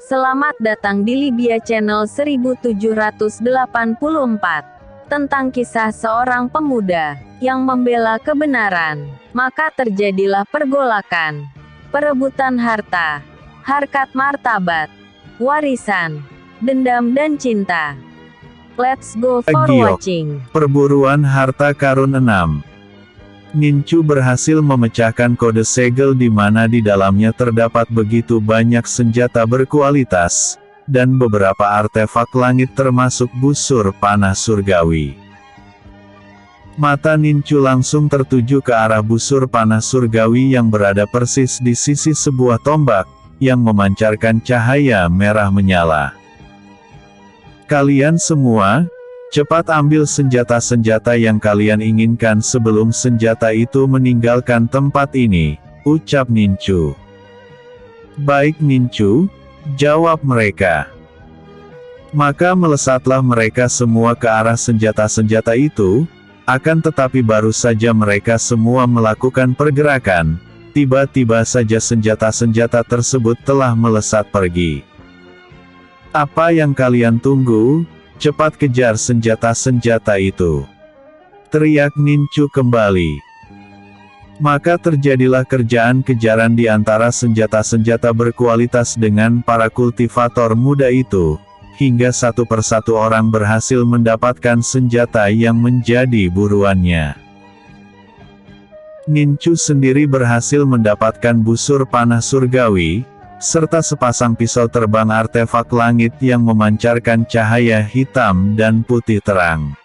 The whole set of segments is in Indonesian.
Selamat datang di Libya Channel 1784. Tentang kisah seorang pemuda yang membela kebenaran. Maka terjadilah pergolakan, perebutan harta, harkat martabat, warisan, dendam dan cinta. Let's go for watching. Perburuan harta karun 6. Nincu berhasil memecahkan kode segel di mana di dalamnya terdapat begitu banyak senjata berkualitas, dan beberapa artefak langit termasuk busur panah surgawi. Mata Nincu langsung tertuju ke arah busur panah surgawi yang berada persis di sisi sebuah tombak, yang memancarkan cahaya merah menyala. Kalian semua, cepat ambil senjata-senjata yang kalian inginkan sebelum senjata itu meninggalkan tempat ini, ucap Nincu. Baik Nincu, jawab mereka. Maka melesatlah mereka semua ke arah senjata-senjata itu, akan tetapi baru saja mereka semua melakukan pergerakan, tiba-tiba saja senjata-senjata tersebut telah melesat pergi. Apa yang kalian tunggu? Cepat kejar senjata-senjata itu, teriak Nincu kembali. Maka terjadilah kerjaan-kejaran di antara senjata-senjata berkualitas dengan para kultivator muda itu, hingga satu persatu orang berhasil mendapatkan senjata yang menjadi buruannya. Nincu sendiri berhasil mendapatkan busur panah surgawi, serta sepasang pisau terbang artefak langit yang memancarkan cahaya hitam dan putih terang.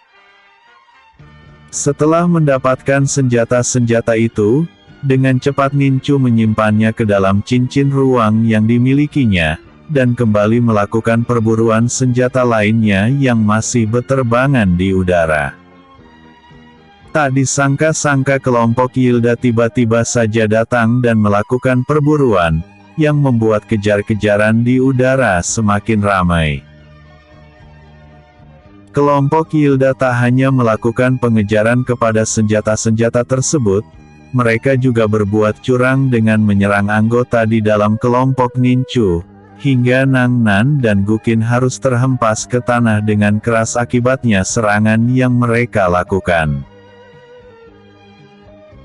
Setelah mendapatkan senjata-senjata itu, dengan cepat Nincu menyimpannya ke dalam cincin ruang yang dimilikinya, dan kembali melakukan perburuan senjata lainnya yang masih berterbangan di udara. Tak disangka-sangka kelompok Yilda tiba-tiba saja datang dan melakukan perburuan, yang membuat kejar-kejaran di udara semakin ramai. Kelompok Yilda tak hanya melakukan pengejaran kepada senjata-senjata tersebut, mereka juga berbuat curang dengan menyerang anggota di dalam kelompok Nincu, hingga Nang Nan dan Gukin harus terhempas ke tanah dengan keras akibatnya serangan yang mereka lakukan.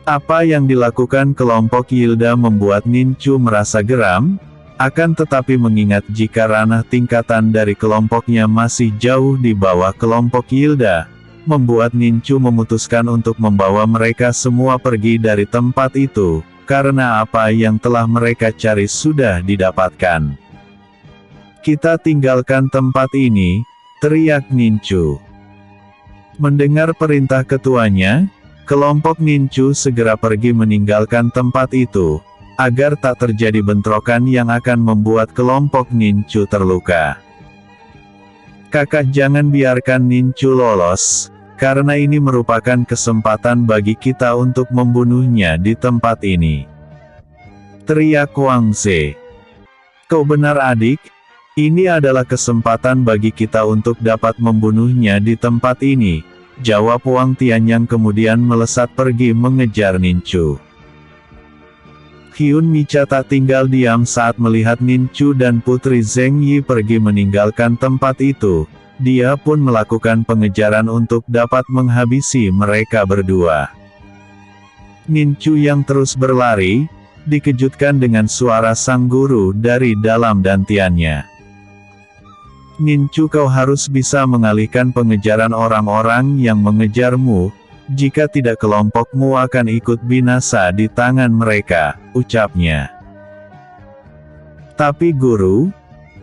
Apa yang dilakukan kelompok Yilda membuat Nincu merasa geram, akan tetapi mengingat jika ranah tingkatan dari kelompoknya masih jauh di bawah kelompok Yilda, membuat Nincu memutuskan untuk membawa mereka semua pergi dari tempat itu, karena apa yang telah mereka cari sudah didapatkan. Kita tinggalkan tempat ini, teriak Nincu. Mendengar perintah ketuanya, kelompok Nincu segera pergi meninggalkan tempat itu, agar tak terjadi bentrokan yang akan membuat kelompok Nincu terluka. Kakak, jangan biarkan Nincu lolos, karena ini merupakan kesempatan bagi kita untuk membunuhnya di tempat ini, teriak Wang Ze. Kau benar adik, ini adalah kesempatan bagi kita untuk dapat membunuhnya di tempat ini, jawab Wang Tianyang kemudian melesat pergi mengejar Nincu. Hyun Micha tak tinggal diam saat melihat Nincu dan Putri Zheng Yi pergi meninggalkan tempat itu, dia pun melakukan pengejaran untuk dapat menghabisi mereka berdua. Nincu yang terus berlari, dikejutkan dengan suara sang guru dari dalam dantiannya. Nincu, kau harus bisa mengalihkan pengejaran orang-orang yang mengejarmu, jika tidak kelompokmu akan ikut binasa di tangan mereka, ucapnya. Tapi guru,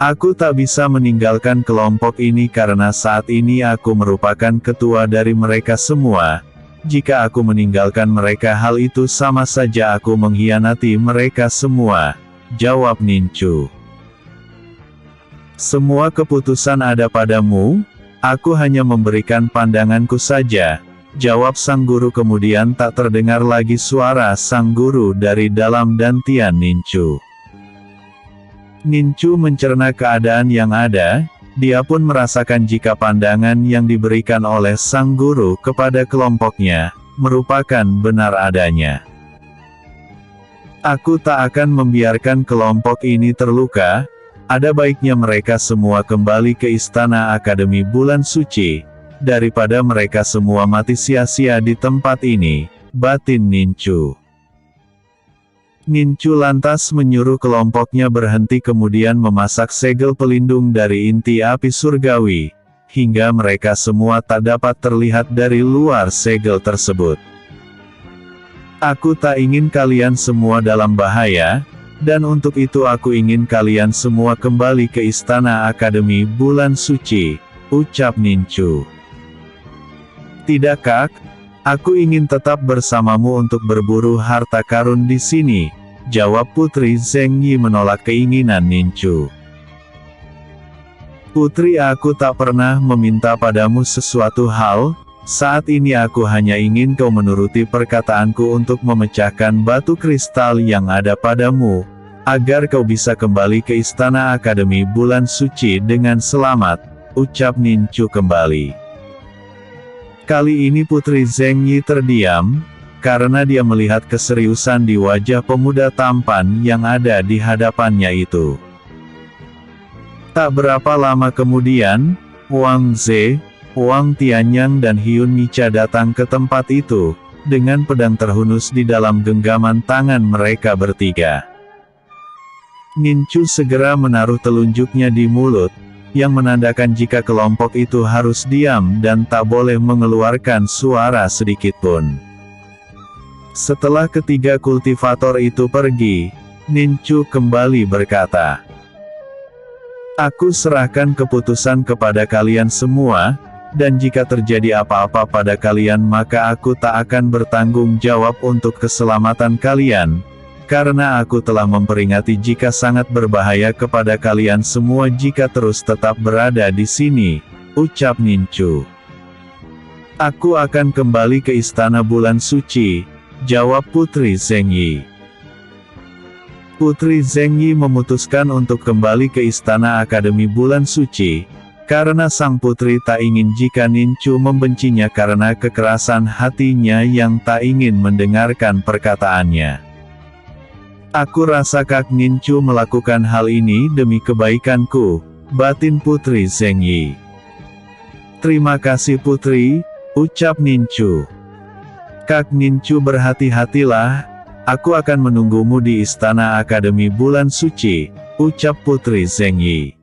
aku tak bisa meninggalkan kelompok ini karena saat ini aku merupakan ketua dari mereka semua, jika aku meninggalkan mereka hal itu sama saja aku mengkhianati mereka semua, jawab Nincu. Semua keputusan ada padamu, aku hanya memberikan pandanganku saja, jawab sang guru. Kemudian tak terdengar lagi suara sang guru dari dalam dantian Nincu. Nincu mencerna keadaan yang ada, dia pun merasakan jika pandangan yang diberikan oleh sang guru kepada kelompoknya, merupakan benar adanya. Aku tak akan membiarkan kelompok ini terluka, ada baiknya mereka semua kembali ke Istana Akademi Bulan Suci, daripada mereka semua mati sia-sia di tempat ini, batin Nincu. Nincu lantas menyuruh kelompoknya berhenti kemudian memasak segel pelindung dari inti api surgawi, hingga mereka semua tak dapat terlihat dari luar segel tersebut. Aku tak ingin kalian semua dalam bahaya, dan untuk itu aku ingin kalian semua kembali ke Istana Akademi Bulan Suci, ucap Nincu. Tidak Kak, aku ingin tetap bersamamu untuk berburu harta karun di sini, jawab Putri Zhengyi menolak keinginan Nincu. Putri, aku tak pernah meminta padamu sesuatu hal, saat ini aku hanya ingin kau menuruti perkataanku untuk memecahkan batu kristal yang ada padamu, agar kau bisa kembali ke Istana Akademi Bulan Suci dengan selamat, ucap Nincu kembali. Kali ini Putri Zhengyi terdiam, karena dia melihat keseriusan di wajah pemuda tampan yang ada di hadapannya itu. Tak berapa lama kemudian, Wang Ze, Wang Tianyang dan Hyun Micha datang ke tempat itu, dengan pedang terhunus di dalam genggaman tangan mereka bertiga. Nincu segera menaruh telunjuknya di mulut, yang menandakan jika kelompok itu harus diam dan tak boleh mengeluarkan suara sedikitpun. Setelah ketiga kultivator itu pergi, Nincu kembali berkata, "Aku serahkan keputusan kepada kalian semua, dan jika terjadi apa-apa pada kalian maka aku tak akan bertanggung jawab untuk keselamatan kalian. Karena aku telah memperingati jika sangat berbahaya kepada kalian semua jika terus tetap berada di sini," ucap Nincu. "Aku akan kembali ke Istana Bulan Suci," jawab Putri Zhengyi. Putri Zhengyi memutuskan untuk kembali ke Istana Akademi Bulan Suci, karena sang putri tak ingin jika Nincu membencinya karena kekerasan hatinya yang tak ingin mendengarkan perkataannya. "Aku rasa Kak Nincu melakukan hal ini demi kebaikanku," batin Putri Zhengyi. "Terima kasih Putri," ucap Nincu. "Kak Nincu, berhati-hatilah, aku akan menunggumu di Istana Akademi Bulan Suci," ucap Putri Zhengyi.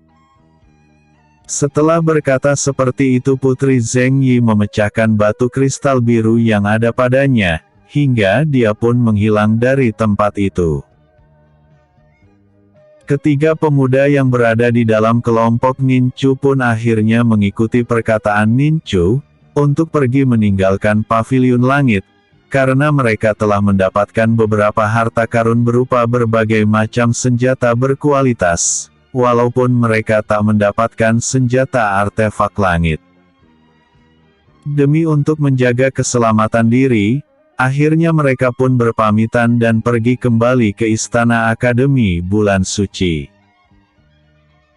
Setelah berkata seperti itu Putri Zhengyi memecahkan batu kristal biru yang ada padanya, hingga dia pun menghilang dari tempat itu. Ketiga pemuda yang berada di dalam kelompok Nincu pun akhirnya mengikuti perkataan Nincu, untuk pergi meninggalkan Paviliun Langit, karena mereka telah mendapatkan beberapa harta karun berupa berbagai macam senjata berkualitas, walaupun mereka tak mendapatkan senjata artefak langit. Demi untuk menjaga keselamatan diri, akhirnya mereka pun berpamitan dan pergi kembali ke Istana Akademi Bulan Suci.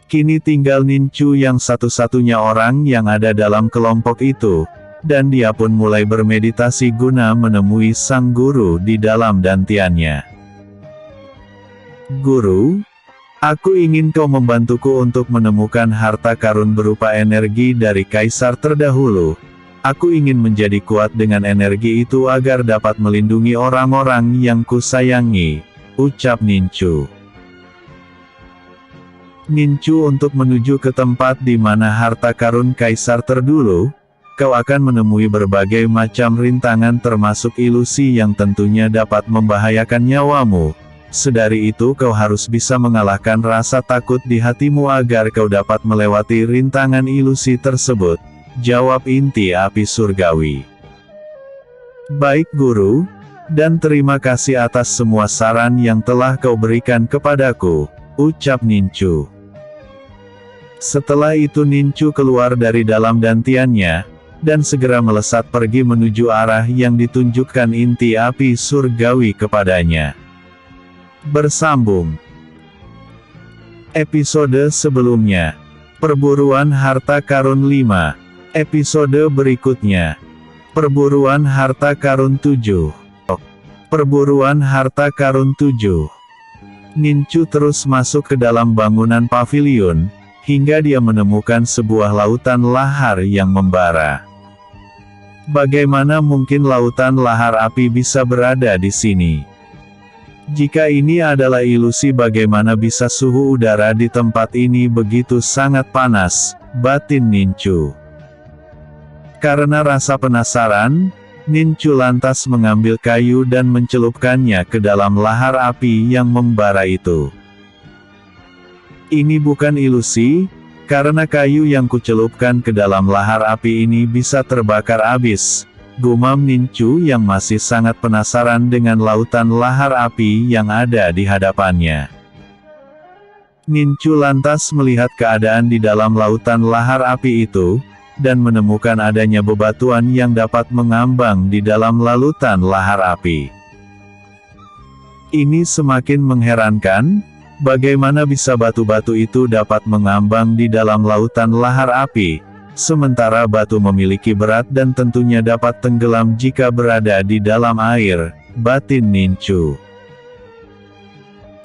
Kini tinggal Nincu yang satu-satunya orang yang ada dalam kelompok itu, dan dia pun mulai bermeditasi guna menemui sang guru di dalam dantiannya. "Guru, aku ingin kau membantuku untuk menemukan harta karun berupa energi dari kaisar terdahulu. Aku ingin menjadi kuat dengan energi itu agar dapat melindungi orang-orang yang kusayangi," ucap Nincu. Nincu, untuk menuju ke tempat di mana harta karun kaisar terdulu, kau akan menemui berbagai macam rintangan termasuk ilusi yang tentunya dapat membahayakan nyawamu. Sedari itu kau harus bisa mengalahkan rasa takut di hatimu agar kau dapat melewati rintangan ilusi tersebut, jawab inti api surgawi. "Baik Guru, dan terima kasih atas semua saran yang telah kau berikan kepadaku," ucap Nincu. Setelah itu Nincu keluar dari dalam dantiannya, dan segera melesat pergi menuju arah yang ditunjukkan inti api surgawi kepadanya. Bersambung episode sebelumnya. Perburuan harta karun 5. Episode berikutnya. Perburuan harta karun 7. Perburuan harta karun 7. Nincu terus masuk ke dalam bangunan pavilion, hingga dia menemukan sebuah lautan lahar yang membara. Bagaimana mungkin lautan lahar api bisa berada di sini? Jika ini adalah ilusi, bagaimana bisa suhu udara di tempat ini begitu sangat panas, batin Nincu. Karena rasa penasaran, Nincu lantas mengambil kayu dan mencelupkannya ke dalam lahar api yang membara itu. Ini bukan ilusi, karena kayu yang kucelupkan ke dalam lahar api ini bisa terbakar habis, gumam Nincu yang masih sangat penasaran dengan lautan lahar api yang ada di hadapannya. Nincu lantas melihat keadaan di dalam lautan lahar api itu, dan menemukan adanya bebatuan yang dapat mengambang di dalam lalutan lahar api. Ini semakin mengherankan, bagaimana bisa batu-batu itu dapat mengambang di dalam lautan lahar api, sementara batu memiliki berat dan tentunya dapat tenggelam jika berada di dalam air, batin Nincu.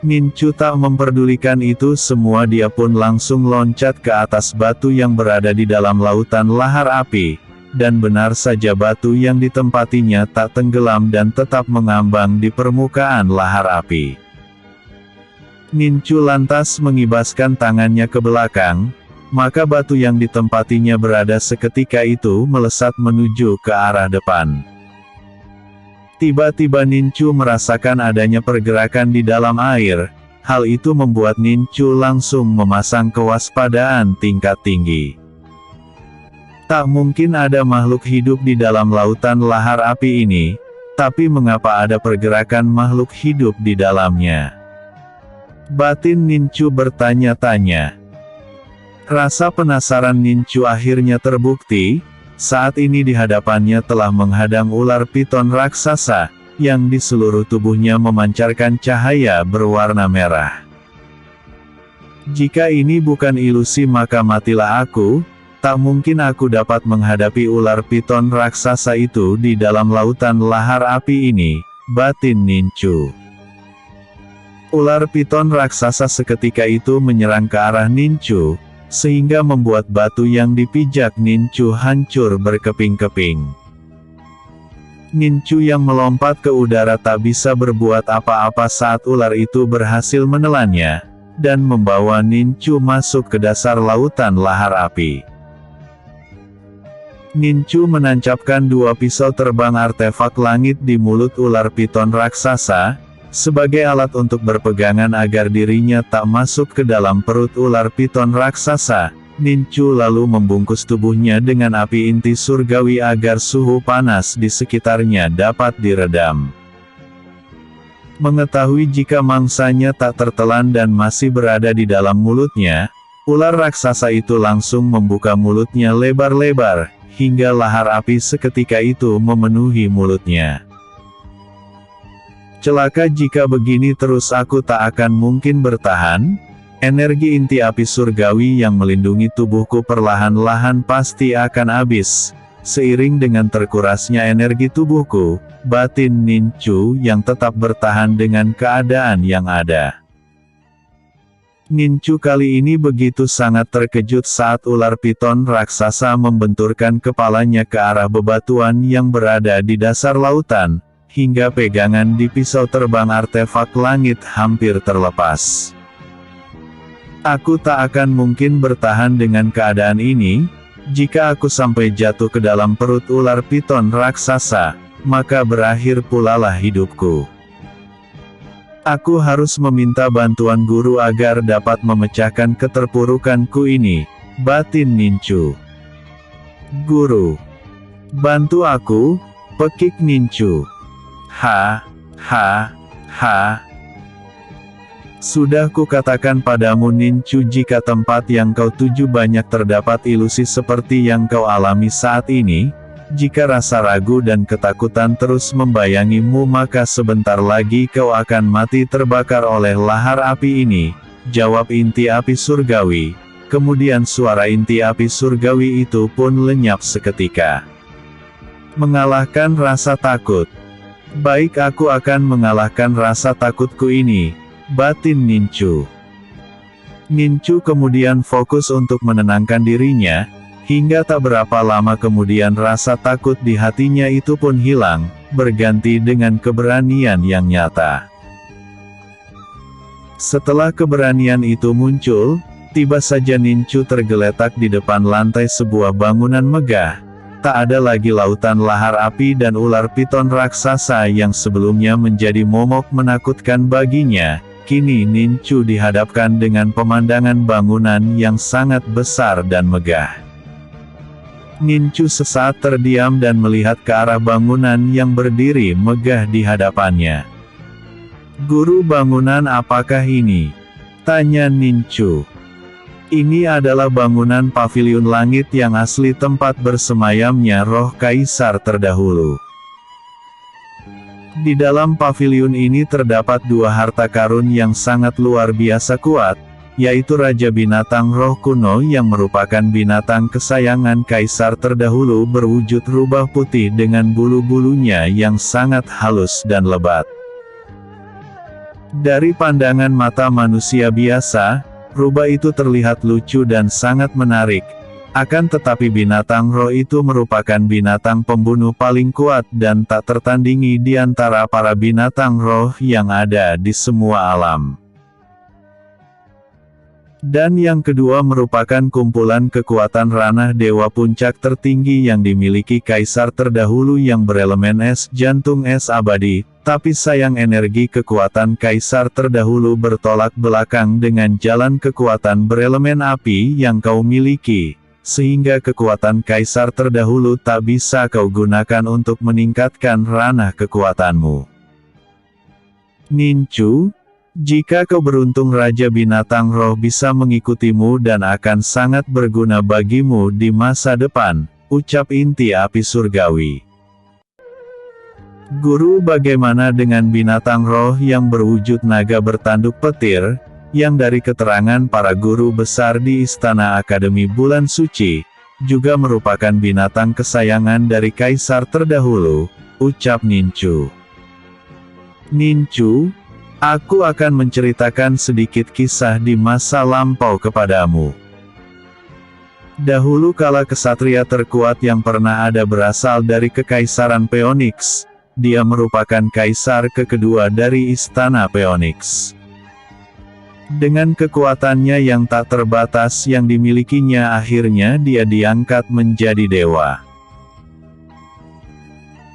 Nincu tak memperdulikan itu semua, dia pun langsung loncat ke atas batu yang berada di dalam lautan lahar api, dan benar saja batu yang ditempatinya tak tenggelam dan tetap mengambang di permukaan lahar api. Nincu lantas mengibaskan tangannya ke belakang, maka batu yang ditempatinya berada seketika itu melesat menuju ke arah depan. Tiba-tiba Nincu merasakan adanya pergerakan di dalam air, hal itu membuat Nincu langsung memasang kewaspadaan tingkat tinggi. Tak mungkin ada makhluk hidup di dalam lautan lahar api ini, tapi mengapa ada pergerakan makhluk hidup di dalamnya? Batin Nincu bertanya-tanya. Rasa penasaran Nincu akhirnya terbukti. Saat ini di hadapannya telah menghadang ular piton raksasa, yang di seluruh tubuhnya memancarkan cahaya berwarna merah. Jika ini bukan ilusi maka matilah aku, tak mungkin aku dapat menghadapi ular piton raksasa itu di dalam lautan lahar api ini, batin Nincu. Ular piton raksasa seketika itu menyerang ke arah Nincu, sehingga membuat batu yang dipijak Nincu hancur berkeping-keping. Nincu yang melompat ke udara tak bisa berbuat apa-apa saat ular itu berhasil menelannya, dan membawa Nincu masuk ke dasar lautan lahar api. Nincu menancapkan dua pisau terbang artefak langit di mulut ular piton raksasa, sebagai alat untuk berpegangan agar dirinya tak masuk ke dalam perut ular piton raksasa. Nincu lalu membungkus tubuhnya dengan api inti surgawi agar suhu panas di sekitarnya dapat diredam. Mengetahui jika mangsanya tak tertelan dan masih berada di dalam mulutnya, ular raksasa itu langsung membuka mulutnya lebar-lebar, hingga lahar api seketika itu memenuhi mulutnya. Celaka, jika begini terus aku tak akan mungkin bertahan. Energi inti api surgawi yang melindungi tubuhku perlahan-lahan pasti akan habis. Seiring dengan terkurasnya energi tubuhku, batin Nincu yang tetap bertahan dengan keadaan yang ada. Nincu kali ini begitu sangat terkejut saat ular piton raksasa membenturkan kepalanya ke arah bebatuan yang berada di dasar lautan, hingga pegangan di pisau terbang artefak langit hampir terlepas. Aku tak akan mungkin bertahan dengan keadaan ini. Jika aku sampai jatuh ke dalam perut ular piton raksasa, maka berakhir pula lah hidupku. Aku harus meminta bantuan guru agar dapat memecahkan keterpurukanku ini, batin Nincu. Guru, bantu aku, pekik Nincu. Ha. Sudah kukatakan padamu Nincu, jika tempat yang kau tuju banyak terdapat ilusi seperti yang kau alami saat ini, jika rasa ragu dan ketakutan terus membayangimu maka sebentar lagi kau akan mati terbakar oleh lahar api ini, jawab inti api surgawi. Kemudian suara inti api surgawi itu pun lenyap seketika. Mengalahkan rasa takut. Baik, aku akan mengalahkan rasa takutku ini. batin Nincu. Nincu kemudian fokus untuk menenangkan dirinya, hingga tak berapa lama kemudian rasa takut di hatinya itu pun hilang, berganti dengan keberanian yang nyata. Setelah keberanian itu muncul, tiba saja Nincu tergeletak di depan lantai sebuah bangunan megah. Tak ada lagi lautan lahar api dan ular piton raksasa yang sebelumnya menjadi momok menakutkan baginya. Kini Nincu dihadapkan dengan pemandangan bangunan yang sangat besar dan megah. Nincu sesaat terdiam dan melihat ke arah bangunan yang berdiri megah di hadapannya. "Guru bangunan apakah ini?" tanya Nincu. "Ini adalah bangunan paviliun langit yang asli tempat bersemayamnya roh kaisar terdahulu. Di dalam paviliun ini terdapat dua harta karun yang sangat luar biasa kuat, yaitu Raja Binatang Roh Kuno yang merupakan binatang kesayangan kaisar terdahulu berwujud rubah putih dengan bulu-bulunya yang sangat halus dan lebat. Dari pandangan mata manusia biasa, rubah itu terlihat lucu dan sangat menarik. Akan tetapi binatang roh itu merupakan binatang pembunuh paling kuat dan tak tertandingi di antara para binatang roh yang ada di semua alam. Dan yang kedua merupakan kumpulan kekuatan ranah dewa puncak tertinggi yang dimiliki kaisar terdahulu yang berelemen es jantung es abadi, tapi sayang energi kekuatan kaisar terdahulu bertolak belakang dengan jalan kekuatan berelemen api yang kau miliki. Sehingga kekuatan kaisar terdahulu tak bisa kau gunakan untuk meningkatkan ranah kekuatanmu. Nincu, jika kau beruntung Raja Binatang Roh bisa mengikutimu dan akan sangat berguna bagimu di masa depan, ucap inti api surgawi. Guru, bagaimana dengan binatang roh yang berwujud naga bertanduk petir, yang dari keterangan para guru besar di Istana Akademi Bulan Suci, juga merupakan binatang kesayangan dari kaisar terdahulu, ucap Nincu. Nincu, aku akan menceritakan sedikit kisah di masa lampau kepadamu. Dahulu kala kesatria terkuat yang pernah ada berasal dari Kekaisaran Phoenix. Dia merupakan kaisar kedua dari Istana Phoenix. Dengan kekuatannya yang tak terbatas yang dimilikinya, akhirnya dia diangkat menjadi dewa.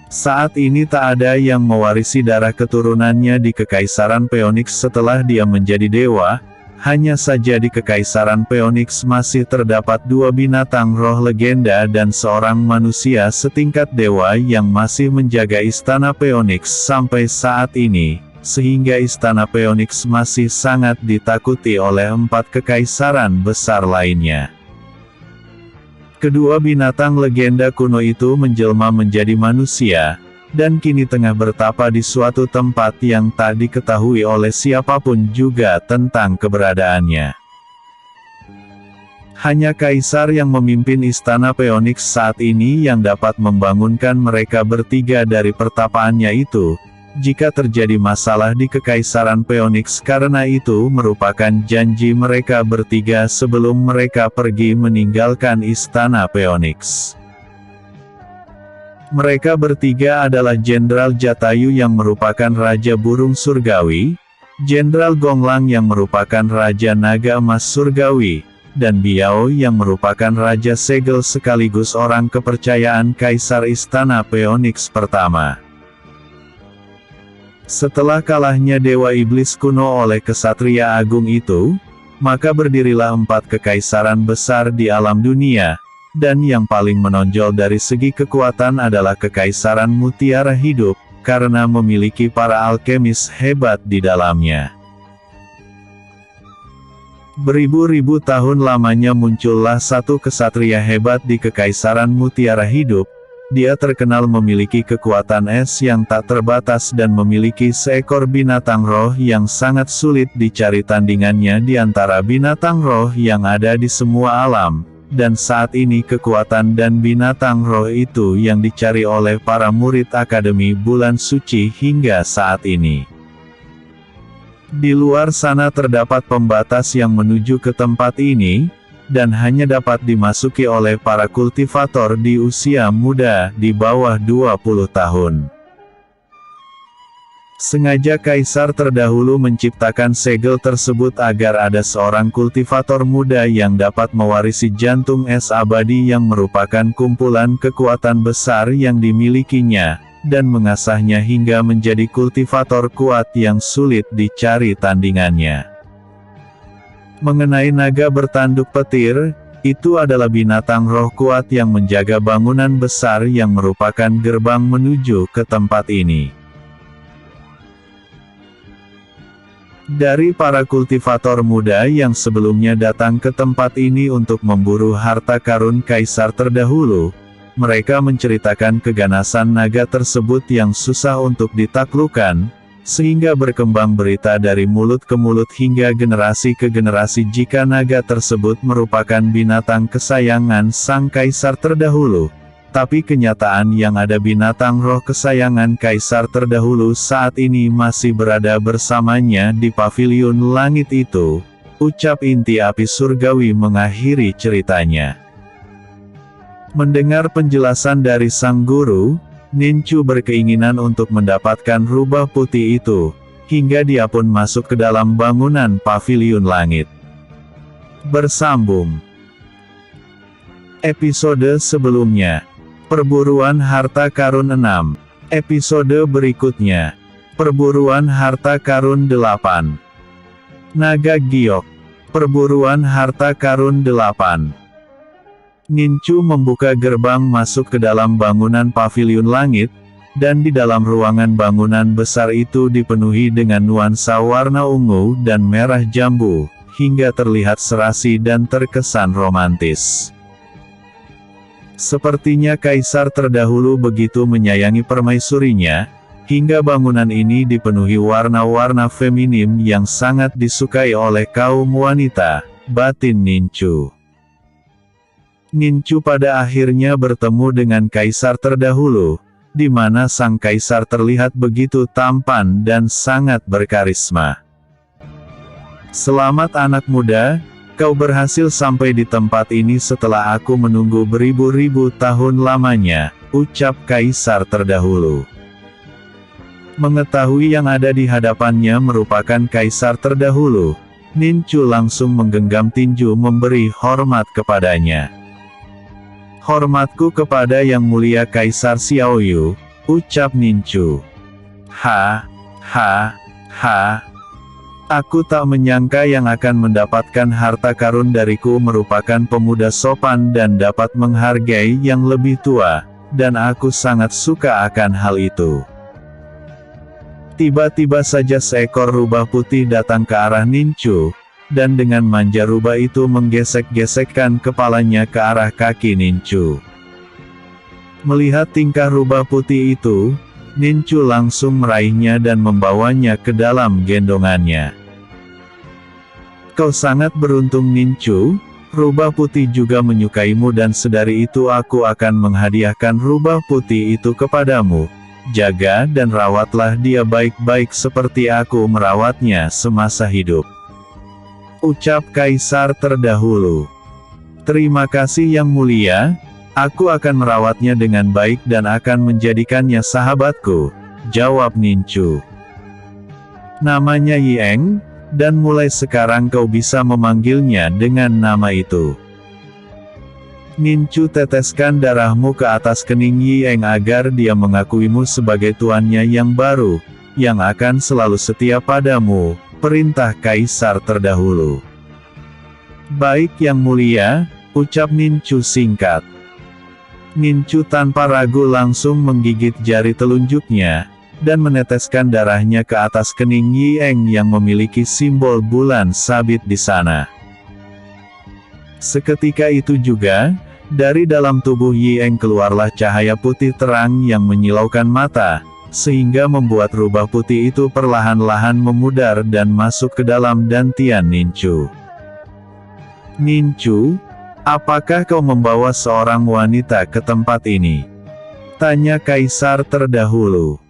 Saat ini tak ada yang mewarisi darah keturunannya di Kekaisaran Phoenix setelah dia menjadi dewa. Hanya saja di Kekaisaran Phoenix masih terdapat dua binatang roh legenda dan seorang manusia setingkat dewa yang masih menjaga Istana Phoenix sampai saat ini. Sehingga Istana Phoenix masih sangat ditakuti oleh 4 kekaisaran besar lainnya. Kedua binatang legenda kuno itu menjelma menjadi manusia, dan kini tengah bertapa di suatu tempat yang tak diketahui oleh siapapun juga tentang keberadaannya. Hanya kaisar yang memimpin Istana Phoenix saat ini yang dapat membangunkan mereka bertiga dari pertapaannya itu. Jika terjadi masalah di Kekaisaran Phoenix, karena itu merupakan janji mereka bertiga sebelum mereka pergi meninggalkan Istana Phoenix. Mereka bertiga adalah Jenderal Jatayu yang merupakan Raja Burung Surgawi, Jenderal Gonglang yang merupakan Raja Naga Emas Surgawi, dan Biao yang merupakan Raja Segel sekaligus orang kepercayaan Kaisar Istana Phoenix pertama. Setelah kalahnya Dewa Iblis kuno oleh Kesatria Agung itu, maka berdirilah 4 kekaisaran besar di alam dunia, dan yang paling menonjol dari segi kekuatan adalah Kekaisaran Mutiara Hidup, karena memiliki para alkemis hebat di dalamnya. Beribu-ribu tahun lamanya muncullah satu kesatria hebat di Kekaisaran Mutiara Hidup. Dia terkenal memiliki kekuatan es yang tak terbatas dan memiliki seekor binatang roh yang sangat sulit dicari tandingannya di antara binatang roh yang ada di semua alam, dan saat ini kekuatan dan binatang roh itu yang dicari oleh para murid Akademi Bulan Suci hingga saat ini. Di luar sana terdapat pembatas yang menuju ke tempat ini, dan hanya dapat dimasuki oleh para kultivator di usia muda, di bawah 20 tahun. Sengaja kaisar terdahulu menciptakan segel tersebut agar ada seorang kultivator muda yang dapat mewarisi jantung es abadi yang merupakan kumpulan kekuatan besar yang dimilikinya, dan mengasahnya hingga menjadi kultivator kuat yang sulit dicari tandingannya. Mengenai naga bertanduk petir, itu adalah binatang roh kuat yang menjaga bangunan besar yang merupakan gerbang menuju ke tempat ini. Dari para kultivator muda yang sebelumnya datang ke tempat ini untuk memburu harta karun kaisar terdahulu, mereka menceritakan keganasan naga tersebut yang susah untuk ditaklukkan, sehingga berkembang berita dari mulut ke mulut hingga generasi ke generasi jika naga tersebut merupakan binatang kesayangan sang kaisar terdahulu. Tapi kenyataan yang ada binatang roh kesayangan kaisar terdahulu saat ini masih berada bersamanya di paviliun langit itu, ucap inti api surgawi mengakhiri ceritanya. Mendengar penjelasan dari sang guru, Ninchu berkeinginan untuk mendapatkan rubah putih itu, hingga dia pun masuk ke dalam bangunan paviliun langit. Bersambung episode sebelumnya. Perburuan harta karun 6. Episode berikutnya. Perburuan harta karun 8. Naga giok. Perburuan harta karun 8. Ninchu membuka gerbang masuk ke dalam bangunan paviliun langit, dan di dalam ruangan bangunan besar itu dipenuhi dengan nuansa warna ungu dan merah jambu, hingga terlihat serasi dan terkesan romantis. Sepertinya kaisar terdahulu begitu menyayangi permaisurinya, hingga bangunan ini dipenuhi warna-warna feminim yang sangat disukai oleh kaum wanita, batin Ninchu. Ninchu pada akhirnya bertemu dengan kaisar terdahulu, di mana sang kaisar terlihat begitu tampan dan sangat berkarisma. Selamat anak muda. Kau berhasil sampai di tempat ini setelah aku menunggu beribu-ribu tahun lamanya, ucap kaisar terdahulu. Mengetahui yang ada di hadapannya merupakan kaisar terdahulu, Ninchu langsung menggenggam tinju memberi hormat kepadanya. Hormatku kepada yang mulia Kaisar Xiaoyu, ucap Ninchu. Ha. Aku tak menyangka yang akan mendapatkan harta karun dariku merupakan pemuda sopan dan dapat menghargai yang lebih tua, dan aku sangat suka akan hal itu. Tiba-tiba saja seekor rubah putih datang ke arah Ninchu, dan dengan manja rubah itu menggesek-gesekkan kepalanya ke arah kaki Ninchu. Melihat tingkah rubah putih itu, Ninchu langsung meraihnya dan membawanya ke dalam gendongannya. Kau sangat beruntung Ninchu, rubah putih juga menyukaimu dan sedari itu aku akan menghadiahkan rubah putih itu kepadamu. Jaga dan rawatlah dia baik-baik seperti aku merawatnya semasa hidup. Ucap kaisar terdahulu. Terima kasih yang mulia. Aku akan merawatnya dengan baik dan akan menjadikannya sahabatku, jawab Ninchu. Namanya Yieng, dan mulai sekarang kau bisa memanggilnya dengan nama itu. Ninchu teteskan darahmu ke atas kening Yieng agar dia mengakuimu sebagai tuannya yang baru, yang akan selalu setia padamu, perintah kaisar terdahulu. Baik yang mulia, ucap Ninchu singkat. Ninchu tanpa ragu langsung menggigit jari telunjuknya, dan meneteskan darahnya ke atas kening Yieng yang memiliki simbol bulan sabit di sana. Seketika itu juga, dari dalam tubuh Yieng keluarlah cahaya putih terang yang menyilaukan mata, sehingga membuat rubah putih itu perlahan-lahan memudar dan masuk ke dalam dantian Ninchu. Ninchu, apakah kau membawa seorang wanita ke tempat ini? Tanya kaisar terdahulu.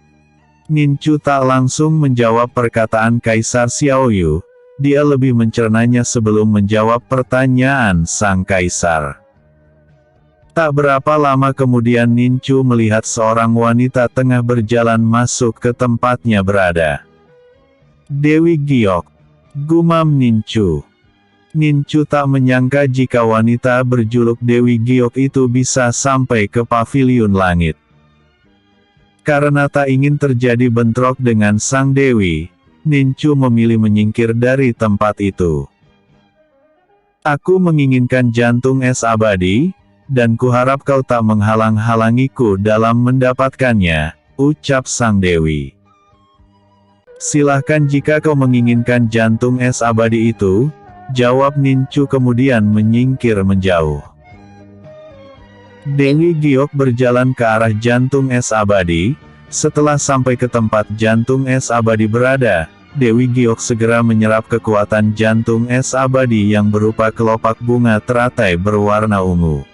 Nincu tak langsung menjawab perkataan Kaisar Xiaoyu, dia lebih mencernanya sebelum menjawab pertanyaan sang kaisar. Tak berapa lama kemudian Nincu melihat seorang wanita tengah berjalan masuk ke tempatnya berada. Dewi Giok, gumam Nincu. Nincu tak menyangka jika wanita berjuluk Dewi Giok itu bisa sampai ke paviliun langit. Karena tak ingin terjadi bentrok dengan sang dewi, Nincu memilih menyingkir dari tempat itu. Aku menginginkan jantung es abadi, dan kuharap kau tak menghalang-halangiku dalam mendapatkannya, ucap sang dewi. Silahkan jika kau menginginkan jantung es abadi itu, jawab Nincu kemudian menyingkir menjauh. Dewi Giok berjalan ke arah jantung es abadi. Setelah sampai ke tempat jantung es abadi berada, Dewi Giok segera menyerap kekuatan jantung es abadi yang berupa kelopak bunga teratai berwarna ungu.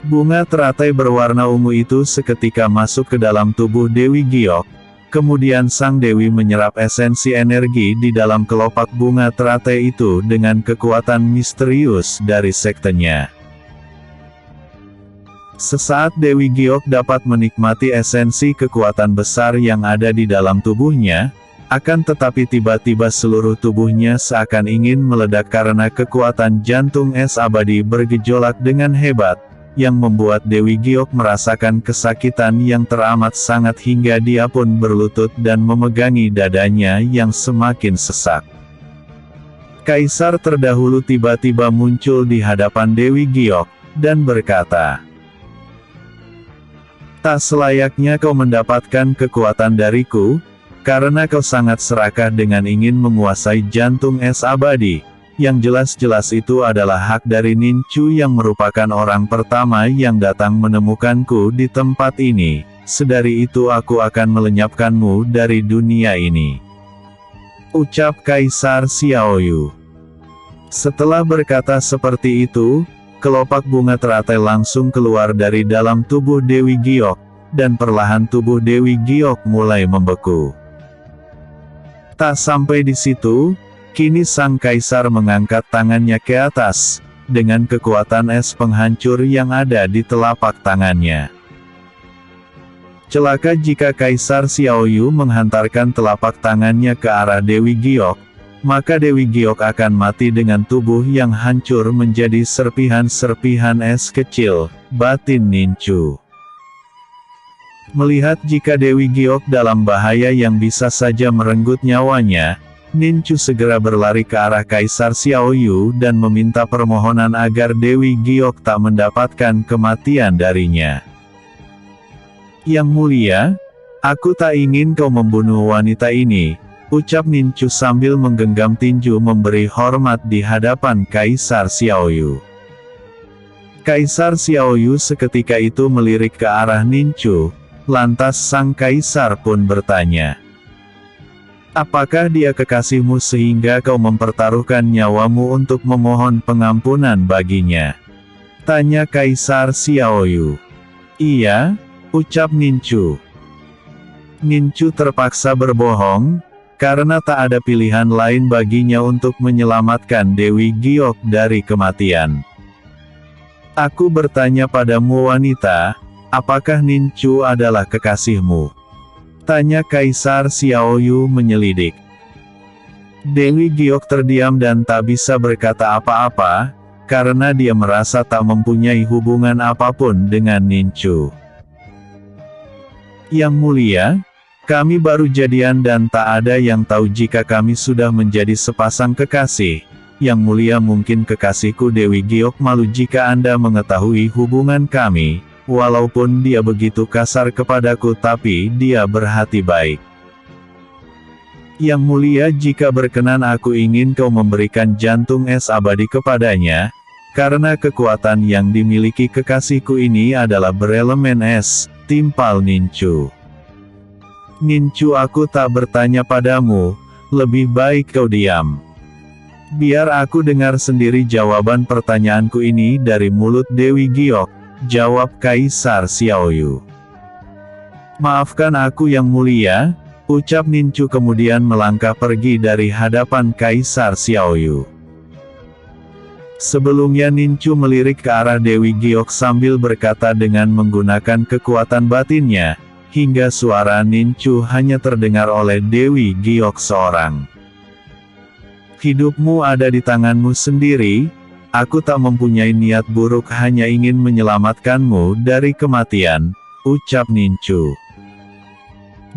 Bunga teratai berwarna ungu itu seketika masuk ke dalam tubuh Dewi Giok. Kemudian sang dewi menyerap esensi energi di dalam kelopak bunga teratai itu dengan kekuatan misterius dari sektenya. Sesaat Dewi Giok dapat menikmati esensi kekuatan besar yang ada di dalam tubuhnya, akan tetapi tiba-tiba seluruh tubuhnya seakan ingin meledak karena kekuatan jantung es abadi bergejolak dengan hebat, yang membuat Dewi Giok merasakan kesakitan yang teramat sangat hingga dia pun berlutut dan memegangi dadanya yang semakin sesak. Kaisar terdahulu tiba-tiba muncul di hadapan Dewi Giok, dan berkata, "Tak selayaknya kau mendapatkan kekuatan dariku, karena kau sangat serakah dengan ingin menguasai jantung es abadi, yang jelas-jelas itu adalah hak dari Nincu yang merupakan orang pertama yang datang menemukanku di tempat ini, sedari itu aku akan melenyapkanmu dari dunia ini," ucap Kaisar Xiaoyu. Setelah berkata seperti itu, kelopak bunga teratai langsung keluar dari dalam tubuh Dewi Giok, dan perlahan tubuh Dewi Giok mulai membeku. Tak sampai di situ, kini sang kaisar mengangkat tangannya ke atas, dengan kekuatan es penghancur yang ada di telapak tangannya. Celaka jika Kaisar Xiaoyu menghantarkan telapak tangannya ke arah Dewi Giok, maka Dewi Giok akan mati dengan tubuh yang hancur menjadi serpihan-serpihan es kecil, batin Nincu. Melihat jika Dewi Giok dalam bahaya yang bisa saja merenggut nyawanya, Nincu segera berlari ke arah Kaisar Xiaoyu dan meminta permohonan agar Dewi Giok tak mendapatkan kematian darinya. "Yang mulia, aku tak ingin kau membunuh wanita ini," ucap Nincu sambil menggenggam tinju memberi hormat di hadapan Kaisar Xiaoyu. Kaisar Xiaoyu seketika itu melirik ke arah Nincu, lantas sang kaisar pun bertanya, "Apakah dia kekasihmu sehingga kau mempertaruhkan nyawamu untuk memohon pengampunan baginya?" tanya Kaisar Xiaoyu. "Iya," ucap Nincu. Nincu terpaksa berbohong, karena tak ada pilihan lain baginya untuk menyelamatkan Dewi Giok dari kematian. "Aku bertanya padamu wanita, apakah Nincu adalah kekasihmu?" tanya Kaisar Xiaoyu menyelidik. Dewi Giok terdiam dan tak bisa berkata apa-apa, karena dia merasa tak mempunyai hubungan apapun dengan Nincu. "Yang mulia, kami baru jadian dan tak ada yang tahu jika kami sudah menjadi sepasang kekasih. Yang mulia, mungkin kekasihku Dewi Giok malu jika Anda mengetahui hubungan kami, walaupun dia begitu kasar kepadaku tapi dia berhati baik. Yang mulia, jika berkenan aku ingin kau memberikan jantung es abadi kepadanya, karena kekuatan yang dimiliki kekasihku ini adalah berelemen es," timpal Nincu. "Nincu, aku tak bertanya padamu, lebih baik kau diam. Biar aku dengar sendiri jawaban pertanyaanku ini dari mulut Dewi Giok," jawab Kaisar Xiaoyu. Maafkan aku yang mulia, ucap Nincu kemudian melangkah pergi dari hadapan Kaisar Xiaoyu. Sebelumnya Nincu melirik ke arah Dewi Giok sambil berkata dengan menggunakan kekuatan batinnya, hingga suara Nincu hanya terdengar oleh Dewi Giok seorang. Hidupmu ada di tanganmu sendiri, aku tak mempunyai niat buruk, hanya ingin menyelamatkanmu dari kematian, ucap Nincu.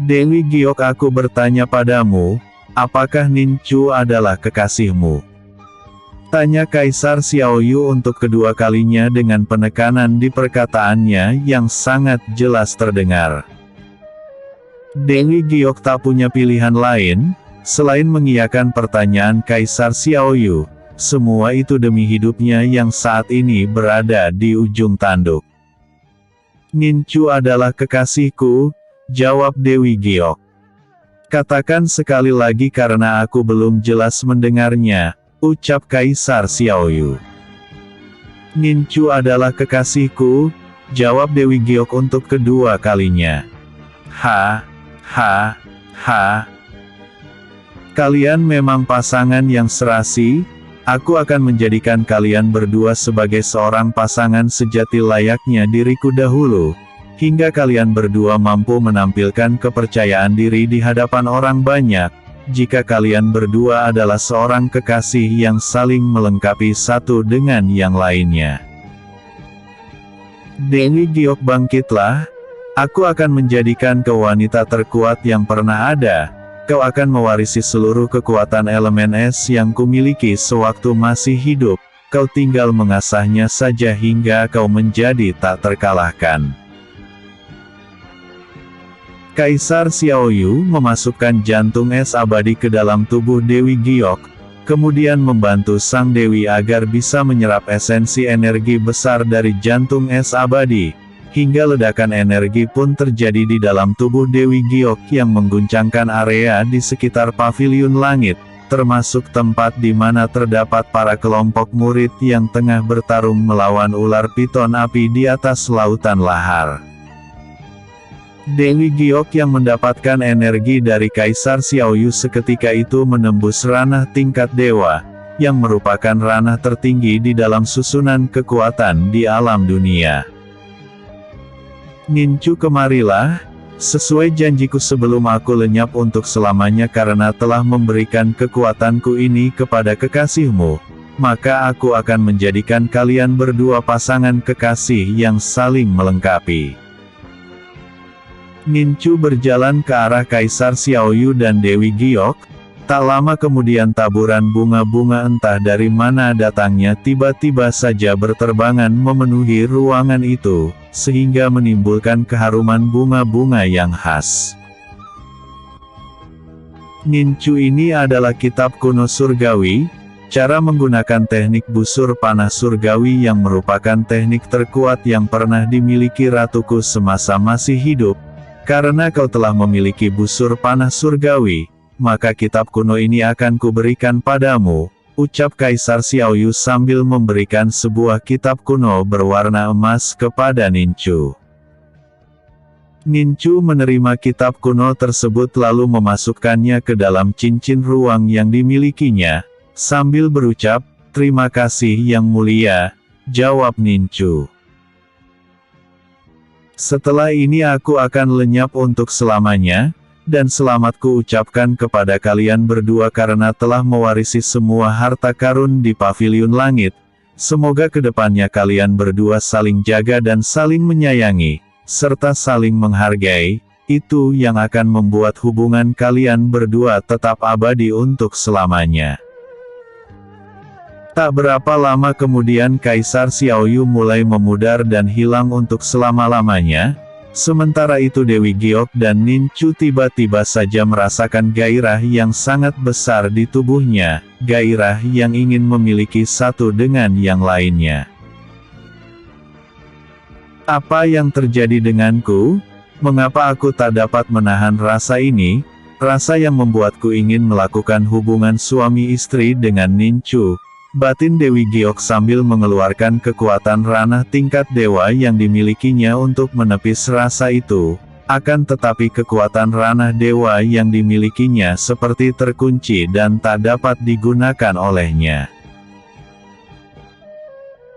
Dewi Giok, aku bertanya padamu, apakah Nincu adalah kekasihmu? Tanya Kaisar Xiaoyu untuk kedua kalinya dengan penekanan di perkataannya yang sangat jelas terdengar. Dewi Giok tak punya pilihan lain, selain mengiyakan pertanyaan Kaisar Xiaoyu, semua itu demi hidupnya yang saat ini berada di ujung tanduk. Nincu adalah kekasihku, jawab Dewi Giok. Katakan sekali lagi karena aku belum jelas mendengarnya, ucap Kaisar Xiaoyu. Nincu adalah kekasihku, jawab Dewi Giok untuk kedua kalinya. Ha, ha, ha. Kalian memang pasangan yang serasi, aku akan menjadikan kalian berdua sebagai seorang pasangan sejati layaknya diriku dahulu, hingga kalian berdua mampu menampilkan kepercayaan diri di hadapan orang banyak. Jika kalian berdua adalah seorang kekasih yang saling melengkapi satu dengan yang lainnya. Dewi Giok, bangkitlah, aku akan menjadikan kau wanita terkuat yang pernah ada, kau akan mewarisi seluruh kekuatan elemen es yang kumiliki sewaktu masih hidup, kau tinggal mengasahnya saja hingga kau menjadi tak terkalahkan. Kaisar Xiaoyu memasukkan jantung es abadi ke dalam tubuh Dewi Giok, kemudian membantu sang Dewi agar bisa menyerap esensi energi besar dari jantung es abadi, hingga ledakan energi pun terjadi di dalam tubuh Dewi Giok yang mengguncangkan area di sekitar paviliun langit, termasuk tempat di mana terdapat para kelompok murid yang tengah bertarung melawan ular piton api di atas lautan lahar. Dewi Giok yang mendapatkan energi dari Kaisar Xiaoyu seketika itu menembus ranah tingkat dewa, yang merupakan ranah tertinggi di dalam susunan kekuatan di alam dunia. Nincu, kemarilah, sesuai janjiku sebelum aku lenyap untuk selamanya karena telah memberikan kekuatanku ini kepada kekasihmu, maka aku akan menjadikan kalian berdua pasangan kekasih yang saling melengkapi. Nincu berjalan ke arah Kaisar Xiaoyu dan Dewi Giok. Tak lama kemudian taburan bunga-bunga entah dari mana datangnya tiba-tiba saja berterbangan memenuhi ruangan itu, sehingga menimbulkan keharuman bunga-bunga yang khas. Nincu ini adalah kitab kuno surgawi, cara menggunakan teknik busur panah surgawi yang merupakan teknik terkuat yang pernah dimiliki ratuku semasa masih hidup. Karena kau telah memiliki busur panah surgawi, maka kitab kuno ini akan kuberikan padamu, ucap Kaisar Xiaoyu sambil memberikan sebuah kitab kuno berwarna emas kepada Nincu. Nincu menerima kitab kuno tersebut lalu memasukkannya ke dalam cincin ruang yang dimilikinya, sambil berucap, terima kasih yang mulia, jawab Nincu. Setelah ini aku akan lenyap untuk selamanya, dan selamatku ucapkan kepada kalian berdua karena telah mewarisi semua harta karun di paviliun langit. Semoga kedepannya kalian berdua saling jaga dan saling menyayangi, serta saling menghargai, itu yang akan membuat hubungan kalian berdua tetap abadi untuk selamanya. Tak berapa lama kemudian Kaisar Xiaoyu mulai memudar dan hilang untuk selama-lamanya. Sementara itu Dewi Giok dan Nincu tiba-tiba saja merasakan gairah yang sangat besar di tubuhnya, gairah yang ingin memiliki satu dengan yang lainnya. Apa yang terjadi denganku? Mengapa aku tak dapat menahan rasa ini? Rasa yang membuatku ingin melakukan hubungan suami istri dengan Nincu. Batin Dewi Giok sambil mengeluarkan kekuatan ranah tingkat dewa yang dimilikinya untuk menepis rasa itu. Akan tetapi kekuatan ranah dewa yang dimilikinya seperti terkunci dan tak dapat digunakan olehnya.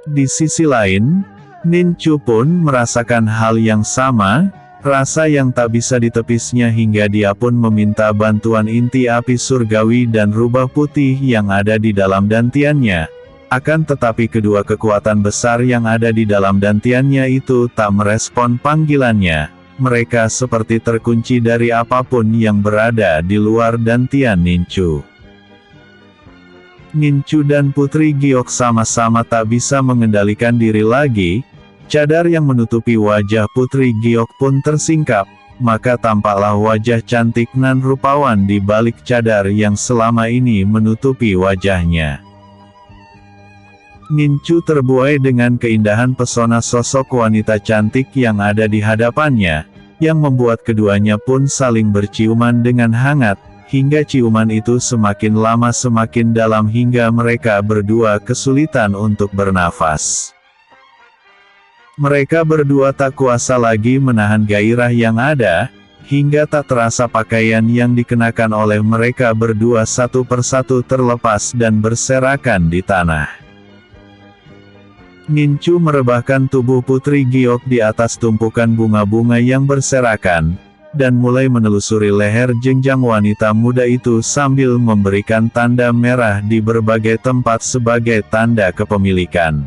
Di sisi lain, Ninchu pun merasakan hal yang sama, rasa yang tak bisa ditepisnya hingga dia pun meminta bantuan inti api surgawi dan rubah putih yang ada di dalam dantiannya. Akan tetapi kedua kekuatan besar yang ada di dalam dantiannya itu tak merespon panggilannya. Mereka seperti terkunci dari apapun yang berada di luar dantian Ninchu. Ninchu dan Putri Giok sama-sama tak bisa mengendalikan diri lagi. Cadar yang menutupi wajah Putri Giok pun tersingkap, maka tampaklah wajah cantik nan rupawan di balik cadar yang selama ini menutupi wajahnya. Ninchu terbuai dengan keindahan pesona sosok wanita cantik yang ada di hadapannya, yang membuat keduanya pun saling berciuman dengan hangat, hingga ciuman itu semakin lama semakin dalam hingga mereka berdua kesulitan untuk bernafas. Mereka berdua tak kuasa lagi menahan gairah yang ada, hingga tak terasa pakaian yang dikenakan oleh mereka berdua satu persatu terlepas dan berserakan di tanah. Ninchu merebahkan tubuh Putri Giok di atas tumpukan bunga-bunga yang berserakan, dan mulai menelusuri leher jenjang wanita muda itu sambil memberikan tanda merah di berbagai tempat sebagai tanda kepemilikan.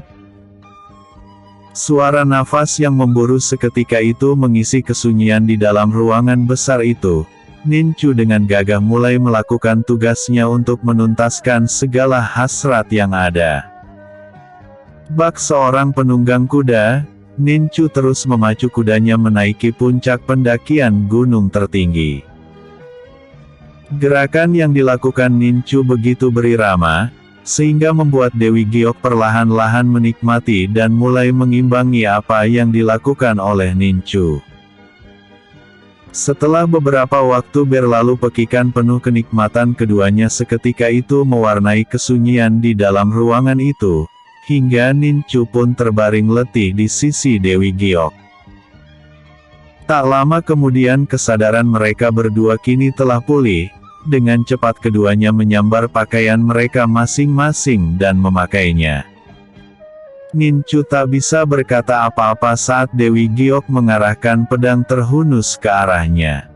Suara nafas yang memburu seketika itu mengisi kesunyian di dalam ruangan besar itu. Ninchu dengan gagah mulai melakukan tugasnya untuk menuntaskan segala hasrat yang ada. Bak seorang penunggang kuda, Ninchu terus memacu kudanya menaiki puncak pendakian gunung tertinggi. Gerakan yang dilakukan Ninchu begitu berirama, sehingga membuat Dewi Giok perlahan-lahan menikmati dan mulai mengimbangi apa yang dilakukan oleh Ninchu. Setelah beberapa waktu berlalu pekikan penuh kenikmatan keduanya seketika itu mewarnai kesunyian di dalam ruangan itu, hingga Ninchu pun terbaring letih di sisi Dewi Giok. Tak lama kemudian kesadaran mereka berdua kini telah pulih, dengan cepat keduanya menyambar pakaian mereka masing-masing dan memakainya. Ninchu tak bisa berkata apa-apa saat Dewi Giok mengarahkan pedang terhunus ke arahnya.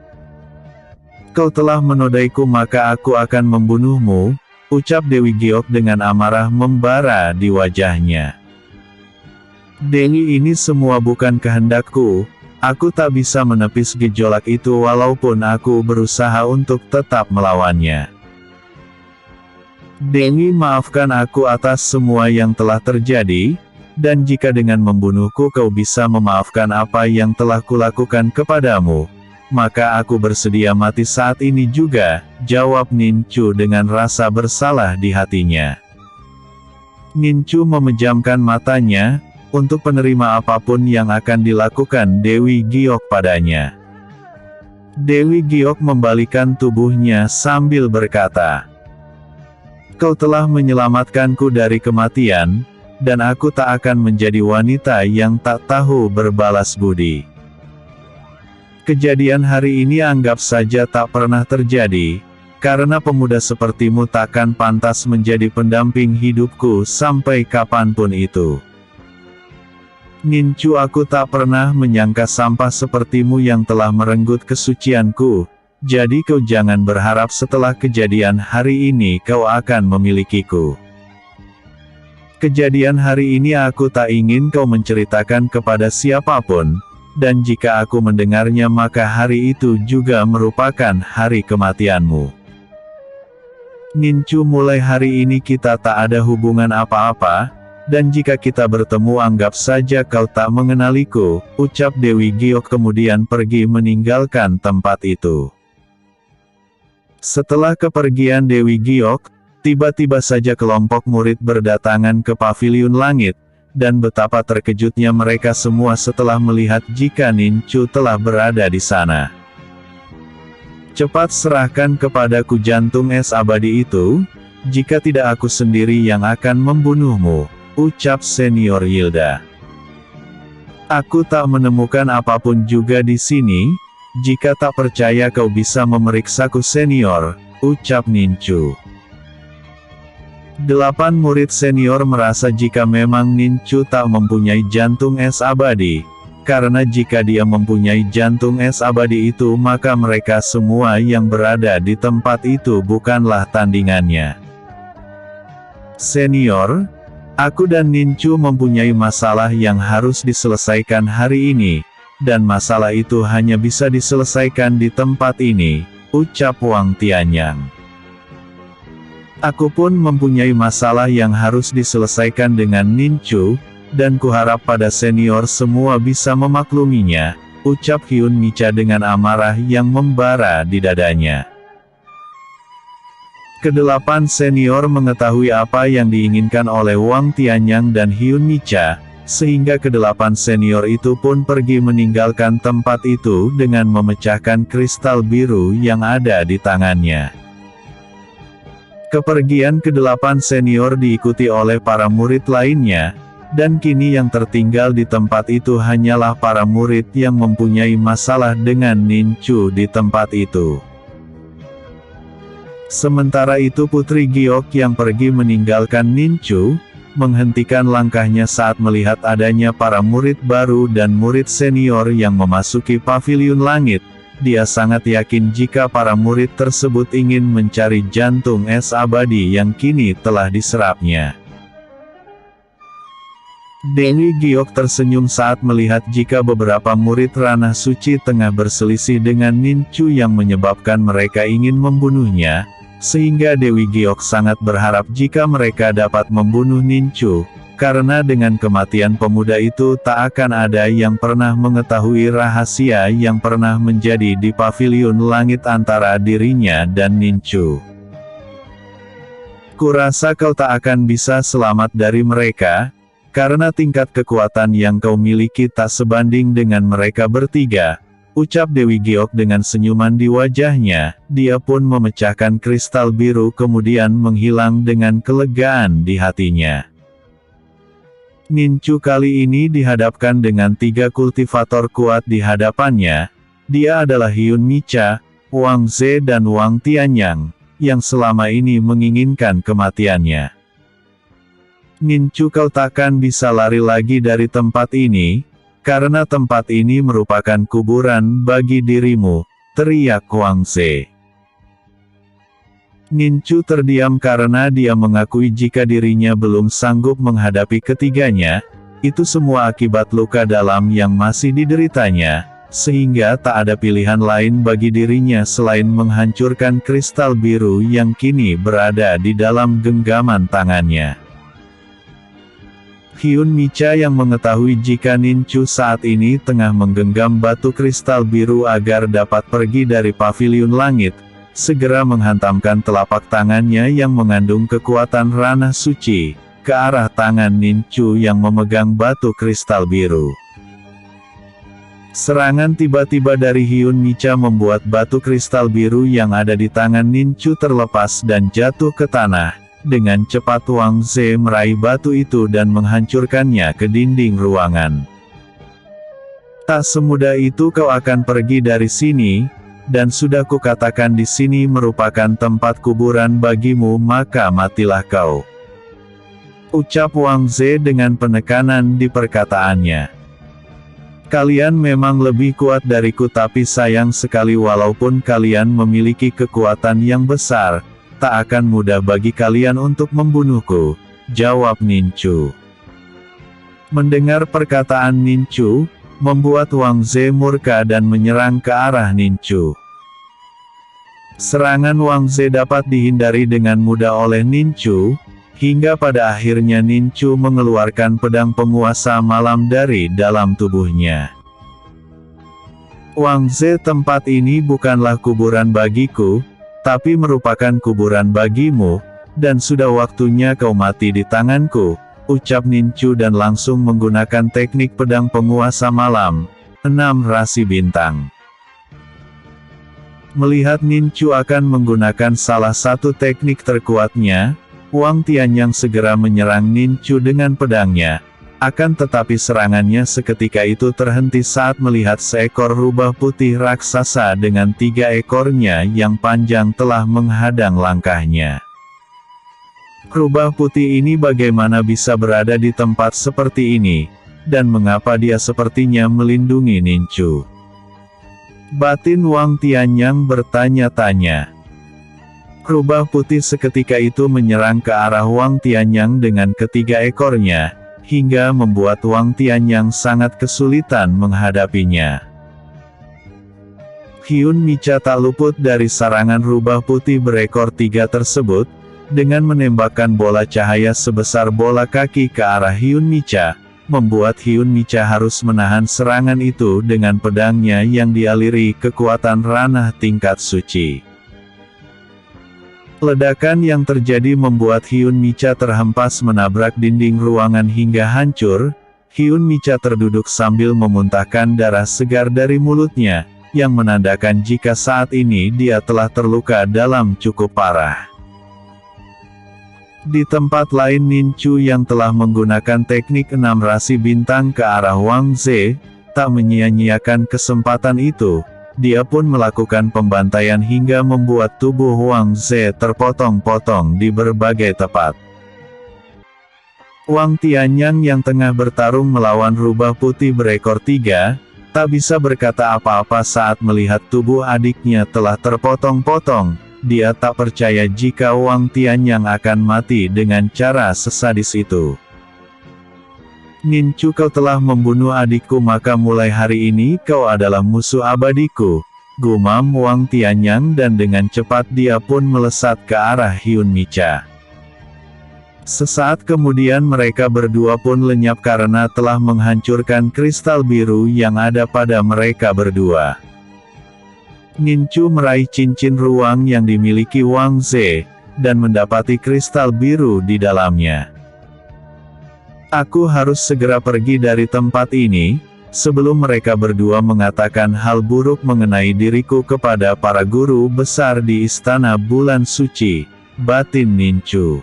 "Kau telah menodaiku maka aku akan membunuhmu," ucap Dewi Giok dengan amarah membara di wajahnya. "Dewi, ini semua bukan kehendakku, aku tak bisa menepis gejolak itu walaupun aku berusaha untuk tetap melawannya. Dewi, maafkan aku atas semua yang telah terjadi, dan jika dengan membunuhku kau bisa memaafkan apa yang telah kulakukan kepadamu, maka aku bersedia mati saat ini juga," jawab Ninchu dengan rasa bersalah di hatinya. Ninchu memejamkan matanya, untuk penerima apapun yang akan dilakukan Dewi Giok padanya. Dewi Giok membalikan tubuhnya sambil berkata, "Kau telah menyelamatkanku dari kematian, dan aku tak akan menjadi wanita yang tak tahu berbalas budi. Kejadian hari ini anggap saja tak pernah terjadi, karena pemuda sepertimu takkan pantas menjadi pendamping hidupku sampai kapanpun itu. Ninchu, aku tak pernah menyangka sampah sepertimu yang telah merenggut kesucianku, jadi kau jangan berharap setelah kejadian hari ini kau akan memilikiku. Kejadian hari ini aku tak ingin kau menceritakan kepada siapapun, dan jika aku mendengarnya maka hari itu juga merupakan hari kematianmu. Ninchu, mulai hari ini kita tak ada hubungan apa-apa, dan jika kita bertemu anggap saja kau tak mengenaliku," ucap Dewi Giok kemudian pergi meninggalkan tempat itu. Setelah kepergian Dewi Giok, tiba-tiba saja kelompok murid berdatangan ke paviliun langit, dan betapa terkejutnya mereka semua setelah melihat jika Ninchu telah berada di sana. "Cepat serahkan kepadaku jantung es abadi itu, jika tidak aku sendiri yang akan membunuhmu," ucap Senior Hilda. "Aku tak menemukan apapun juga di sini, Jika tak percaya kau bisa memeriksaku senior, ucap Nincu. 8 murid senior merasa jika memang Nincu tak mempunyai jantung es abadi, karena jika dia mempunyai jantung es abadi itu maka mereka semua yang berada di tempat itu bukanlah tandingannya. Senior, aku dan Nincu mempunyai masalah yang harus diselesaikan hari ini, dan masalah itu hanya bisa diselesaikan di tempat ini, ucap Wang Tianyang. Aku pun mempunyai masalah yang harus diselesaikan dengan Nincu, dan kuharap pada senior semua bisa memakluminya, ucap Hyun Micha dengan amarah yang membara di dadanya. Kedelapan senior mengetahui apa yang diinginkan oleh Wang Tianyang dan Hyun Micha, sehingga kedelapan senior itu pun pergi meninggalkan tempat itu dengan memecahkan kristal biru yang ada di tangannya. Kepergian kedelapan senior diikuti oleh para murid lainnya, dan kini yang tertinggal di tempat itu hanyalah para murid yang mempunyai masalah dengan Nincu di tempat itu. Sementara itu Putri Giok yang pergi meninggalkan Nincu, menghentikan langkahnya saat melihat adanya para murid baru dan murid senior yang memasuki paviliun langit. Dia sangat yakin jika para murid tersebut ingin mencari jantung es abadi yang kini telah diserapnya. Dewi Giok tersenyum saat melihat jika beberapa murid ranah suci tengah berselisih dengan Nincu yang menyebabkan mereka ingin membunuhnya, sehingga Dewi Giok sangat berharap jika mereka dapat membunuh Nincu. Karena dengan kematian pemuda itu tak akan ada yang pernah mengetahui rahasia yang pernah menjadi di paviliun langit antara dirinya dan Nincu. Kurasa kau tak akan bisa selamat dari mereka, karena tingkat kekuatan yang kau miliki tak sebanding dengan mereka bertiga, ucap Dewi Giok dengan senyuman di wajahnya. Dia pun memecahkan kristal biru kemudian menghilang dengan kelegaan di hatinya. Nincu kali ini dihadapkan dengan 3 kultivator kuat di hadapannya. Dia adalah Hyun Micha, Wang Ze dan Wang Tianyang, yang selama ini menginginkan kematiannya. Nincu, kau takkan bisa lari lagi dari tempat ini, karena tempat ini merupakan kuburan bagi dirimu, teriak Wang Ze. Nincu terdiam karena dia mengakui jika dirinya belum sanggup menghadapi ketiganya, itu semua akibat luka dalam yang masih dideritanya, sehingga tak ada pilihan lain bagi dirinya selain menghancurkan kristal biru yang kini berada di dalam genggaman tangannya. Hyun Micha yang mengetahui jika Nincu saat ini tengah menggenggam batu kristal biru agar dapat pergi dari paviliun langit, segera menghantamkan telapak tangannya yang mengandung kekuatan ranah suci, ke arah tangan Nincu yang memegang batu kristal biru. Serangan tiba-tiba dari Hyun Micha membuat batu kristal biru yang ada di tangan Nincu terlepas dan jatuh ke tanah. Dengan cepat Wang Ze meraih batu itu dan menghancurkannya ke dinding ruangan. Tak semudah itu kau akan pergi dari sini, dan sudah kukatakan di sini merupakan tempat kuburan bagimu, maka matilah kau, ucap Wang Ze dengan penekanan di perkataannya. Kalian memang lebih kuat dariku, tapi sayang sekali walaupun kalian memiliki kekuatan yang besar, tak akan mudah bagi kalian untuk membunuhku, jawab Nincu. Mendengar perkataan Nincu, membuat Wang Ze murka dan menyerang ke arah Nincu. Serangan Wang Ze dapat dihindari dengan mudah oleh Nincu, hingga pada akhirnya Nincu mengeluarkan pedang penguasa malam dari dalam tubuhnya. Wang Ze, tempat ini bukanlah kuburan bagiku, tapi merupakan kuburan bagimu, dan sudah waktunya kau mati di tanganku, ucap Nincu dan langsung menggunakan teknik pedang penguasa malam, 6 rasi bintang. Melihat Nincu akan menggunakan salah satu teknik terkuatnya, Wang Tianyang segera menyerang Nincu dengan pedangnya, Akan tetapi serangannya seketika itu terhenti saat melihat seekor rubah putih raksasa dengan 3 ekornya yang panjang telah menghadang langkahnya. Rubah putih ini bagaimana bisa berada di tempat seperti ini, dan mengapa dia sepertinya melindungi Nincu? Batin Wang Tianyang bertanya-tanya. Rubah putih seketika itu menyerang ke arah Wang Tianyang dengan ketiga ekornya, hingga membuat Wang Tianyang sangat kesulitan menghadapinya. Hyun Micha tak luput dari sarangan rubah putih berekor 3 tersebut, dengan menembakkan bola cahaya sebesar bola kaki ke arah Hyun Micha, membuat Hyun Micha harus menahan serangan itu dengan pedangnya yang dialiri kekuatan ranah tingkat suci. Ledakan yang terjadi membuat Hyun Micha terhempas menabrak dinding ruangan hingga hancur. Hyun Micha terduduk sambil memuntahkan darah segar dari mulutnya, yang menandakan jika saat ini dia telah terluka dalam cukup parah. Di tempat lain Nincu yang telah menggunakan teknik 6 rasi bintang ke arah Wang Ze, tak menyia-nyiakan kesempatan itu. Dia pun melakukan pembantaian hingga membuat tubuh Wang Ze terpotong-potong di berbagai tempat. Wang Tianyang yang tengah bertarung melawan rubah putih berekor 3, tak bisa berkata apa-apa saat melihat tubuh adiknya telah terpotong-potong. Dia tak percaya jika Wang Tianyang akan mati dengan cara sesadis itu. Nincu, kau telah membunuh adikku, maka mulai hari ini kau adalah musuh abadiku, gumam Wang Tianyang, dan dengan cepat dia pun melesat ke arah Hyun Micha. Sesaat kemudian mereka berdua pun lenyap karena telah menghancurkan kristal biru yang ada pada mereka berdua. Nincu meraih cincin ruang yang dimiliki Wang Ze, dan mendapati kristal biru di dalamnya. Aku harus segera pergi dari tempat ini, sebelum mereka berdua mengatakan hal buruk mengenai diriku kepada para guru besar di Istana Bulan Suci, batin Nincu.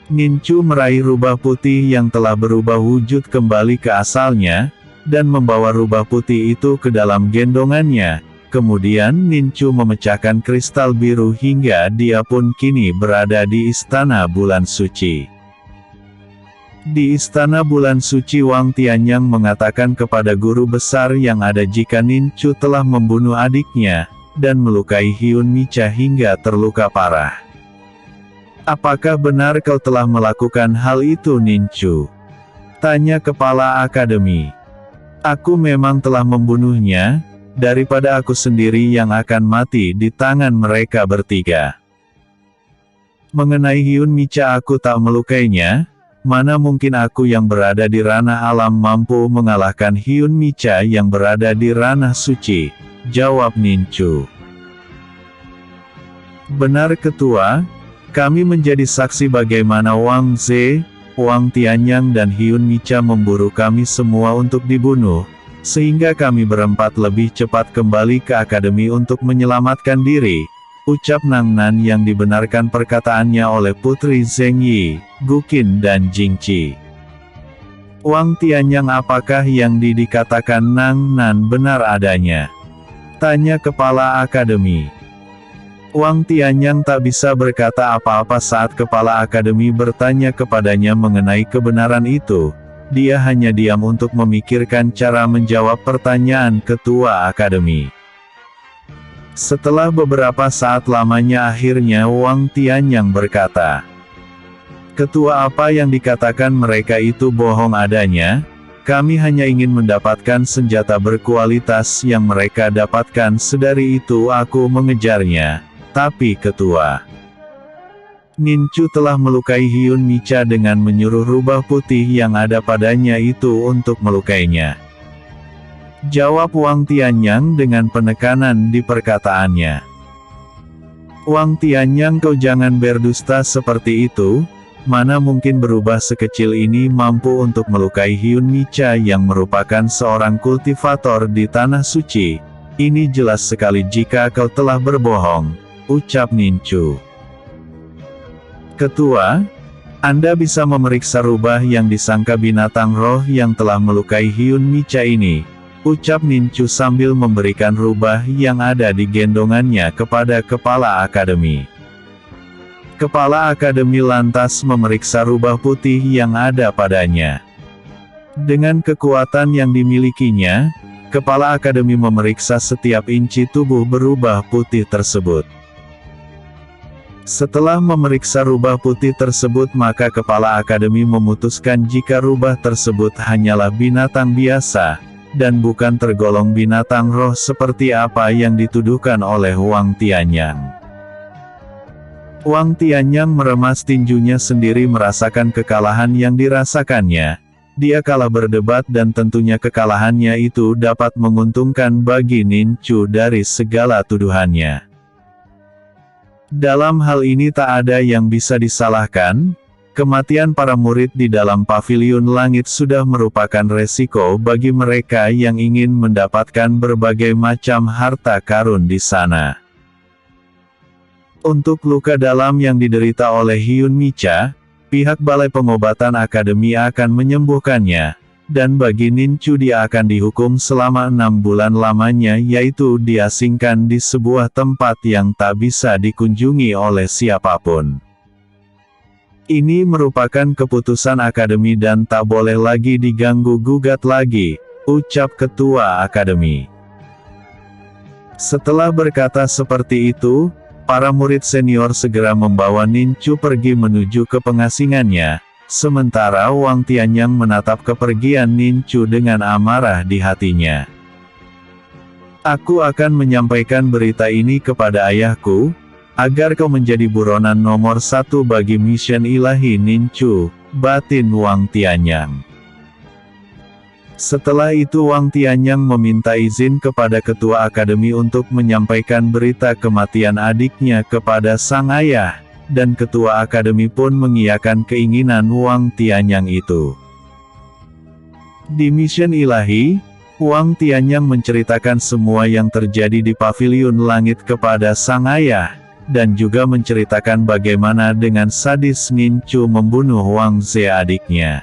Nincu meraih rubah putih yang telah berubah wujud kembali ke asalnya, dan membawa rubah putih itu ke dalam gendongannya. Kemudian Nincu memecahkan kristal biru hingga dia pun kini berada di Istana Bulan Suci. Di Istana Bulan Suci, Wang Tianyang mengatakan kepada guru besar yang ada jika Nincu telah membunuh adiknya, dan melukai Hyun Micha hingga terluka parah. Apakah benar kau telah melakukan hal itu, Nincu? Tanya kepala akademi. Aku memang telah membunuhnya, daripada aku sendiri yang akan mati di tangan mereka bertiga. Mengenai Hyun Micha, aku tak melukainya. Mana mungkin aku yang berada di ranah alam mampu mengalahkan Hyun Micha yang berada di ranah suci, jawab Nincu. Benar ketua, kami menjadi saksi bagaimana Wang Ze, Wang Tianyang dan Hyun Micha memburu kami semua untuk dibunuh, sehingga kami berempat lebih cepat kembali ke akademi untuk menyelamatkan diri, ucap Nang Nan yang dibenarkan perkataannya oleh Putri Zheng Yi, Guqin dan Jingqi. Wang Tianyang, apakah yang dikatakan Nang Nan benar adanya? Tanya kepala akademi. Wang Tianyang tak bisa berkata apa-apa saat kepala akademi bertanya kepadanya mengenai kebenaran itu. Dia hanya diam untuk memikirkan cara menjawab pertanyaan ketua akademi. Setelah beberapa saat lamanya akhirnya Wang Tianyang berkata, "Ketua, apa yang dikatakan mereka itu bohong adanya. Kami hanya ingin mendapatkan senjata berkualitas yang mereka dapatkan, sedari itu aku mengejarnya. Tapi ketua, Nincu telah melukai Hyun Micha dengan menyuruh rubah putih yang ada padanya itu untuk melukainya," jawab Wang Tianyang dengan penekanan di perkataannya. Wang Tianyang, kau jangan berdusta seperti itu. Mana mungkin berubah sekecil ini mampu untuk melukai Hyun Micha yang merupakan seorang kultivator di Tanah Suci. Ini jelas sekali jika kau telah berbohong, ucap Nincu. Ketua, Anda bisa memeriksa rubah yang disangka binatang roh yang telah melukai Hyun Micha ini, ucap Ninchu sambil memberikan rubah yang ada di gendongannya kepada kepala akademi. Kepala akademi lantas memeriksa rubah putih yang ada padanya. Dengan kekuatan yang dimilikinya, kepala akademi memeriksa setiap inci tubuh berubah putih tersebut. Setelah memeriksa rubah putih tersebut, maka kepala akademi memutuskan jika rubah tersebut hanyalah binatang biasa, dan bukan tergolong binatang roh seperti apa yang dituduhkan oleh Wang Tianyang. Wang Tianyang meremas tinjunya sendiri merasakan kekalahan yang dirasakannya. Dia kalah berdebat dan tentunya kekalahannya itu dapat menguntungkan bagi Ninchu dari segala tuduhannya. Dalam hal ini tak ada yang bisa disalahkan. Kematian para murid di dalam paviliun langit sudah merupakan resiko bagi mereka yang ingin mendapatkan berbagai macam harta karun di sana. Untuk luka dalam yang diderita oleh Hyun Micha, pihak Balai Pengobatan Akademi akan menyembuhkannya. Dan bagi Ninchu dia akan dihukum selama 6 bulan lamanya, yaitu diasingkan di sebuah tempat yang tak bisa dikunjungi oleh siapapun. Ini merupakan keputusan akademi dan tak boleh lagi diganggu-gugat lagi, ucap ketua akademi. Setelah berkata seperti itu, para murid senior segera membawa Ninchu pergi menuju ke pengasingannya. Sementara Wang Tianyang menatap kepergian Ninchu dengan amarah di hatinya. Aku akan menyampaikan berita ini kepada ayahku, agar kau menjadi buronan nomor 1 bagi misi ilahi Ninchu, batin Wang Tianyang. Setelah itu Wang Tianyang meminta izin kepada ketua akademi untuk menyampaikan berita kematian adiknya kepada sang ayah. Dan ketua akademi pun mengiyakan keinginan Wang Tianyang itu. Di misi ilahi, Wang Tianyang menceritakan semua yang terjadi di paviliun langit kepada sang ayah, dan juga menceritakan bagaimana dengan sadis Ninchu membunuh Wang Ze adiknya.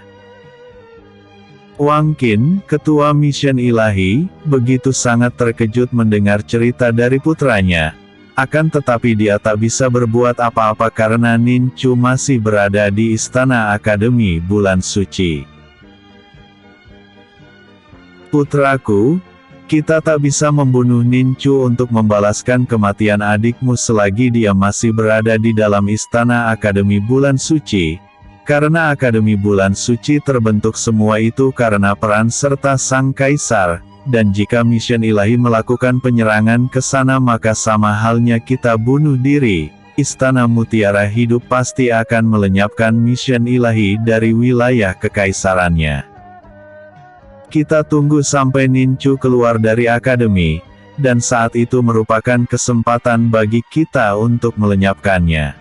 Wang Qin, ketua misi ilahi, begitu sangat terkejut mendengar cerita dari putranya. Akan tetapi dia tak bisa berbuat apa-apa karena Ninchu masih berada di Istana Akademi Bulan Suci. Putraku, kita tak bisa membunuh Ninchu untuk membalaskan kematian adikmu selagi dia masih berada di dalam Istana Akademi Bulan Suci. Karena Akademi Bulan Suci terbentuk semua itu karena peran serta Sang Kaisar. Dan jika misi ilahi melakukan penyerangan ke sana maka sama halnya kita bunuh diri. Istana Mutiara Hidup pasti akan melenyapkan misi ilahi dari wilayah kekaisarannya. Kita tunggu sampai Ninchu keluar dari akademi, dan saat itu merupakan kesempatan bagi kita untuk melenyapkannya.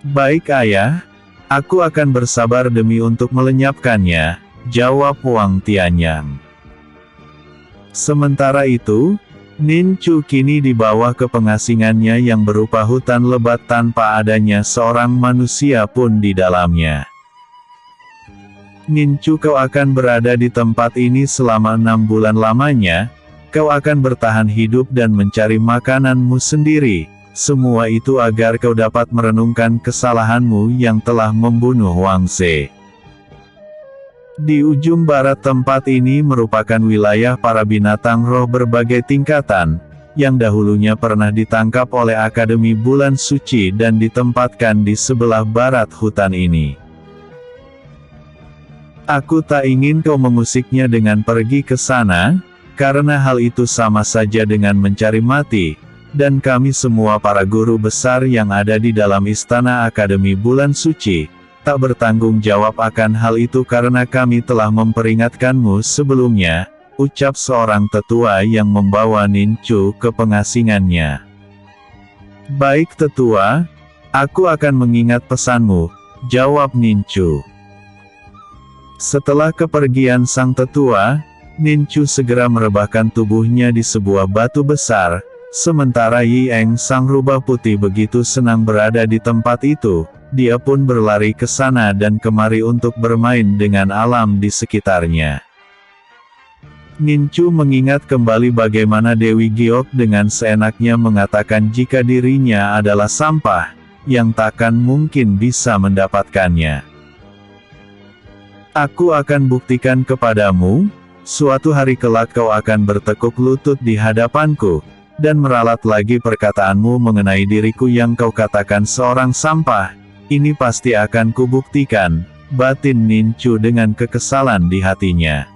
Baik ayah, aku akan bersabar demi untuk melenyapkannya, jawab Wang Tianyang. Sementara itu, Ninchu kini dibawa ke pengasingannya yang berupa hutan lebat tanpa adanya seorang manusia pun di dalamnya. Ninchu, kau akan berada di tempat ini selama 6 bulan lamanya, kau akan bertahan hidup dan mencari makananmu sendiri, semua itu agar kau dapat merenungkan kesalahanmu yang telah membunuh Wang Ze. Di ujung barat tempat ini merupakan wilayah para binatang roh berbagai tingkatan, yang dahulunya pernah ditangkap oleh Akademi Bulan Suci dan ditempatkan di sebelah barat hutan ini. Aku tak ingin kau mengusiknya dengan pergi ke sana, karena hal itu sama saja dengan mencari mati, dan kami semua para guru besar yang ada di dalam Istana Akademi Bulan Suci, tak bertanggung jawab akan hal itu karena kami telah memperingatkanmu sebelumnya, ucap seorang tetua yang membawa Ninchu ke pengasingannya. Baik tetua, aku akan mengingat pesanmu, jawab Ninchu. Setelah kepergian sang tetua, Ninchu segera merebahkan tubuhnya di sebuah batu besar, sementara Yi Eng sang rubah putih begitu senang berada di tempat itu. dia pun berlari ke sana dan kemari untuk bermain dengan alam di sekitarnya. Nincu mengingat kembali bagaimana Dewi Giok dengan seenaknya mengatakan jika dirinya adalah sampah, yang takkan mungkin bisa mendapatkannya. Aku akan buktikan kepadamu, suatu hari kelak kau akan bertekuk lutut di hadapanku, dan meralat lagi perkataanmu mengenai diriku yang kau katakan seorang sampah, ini pasti akan kubuktikan, batin Nincu dengan kekesalan di hatinya.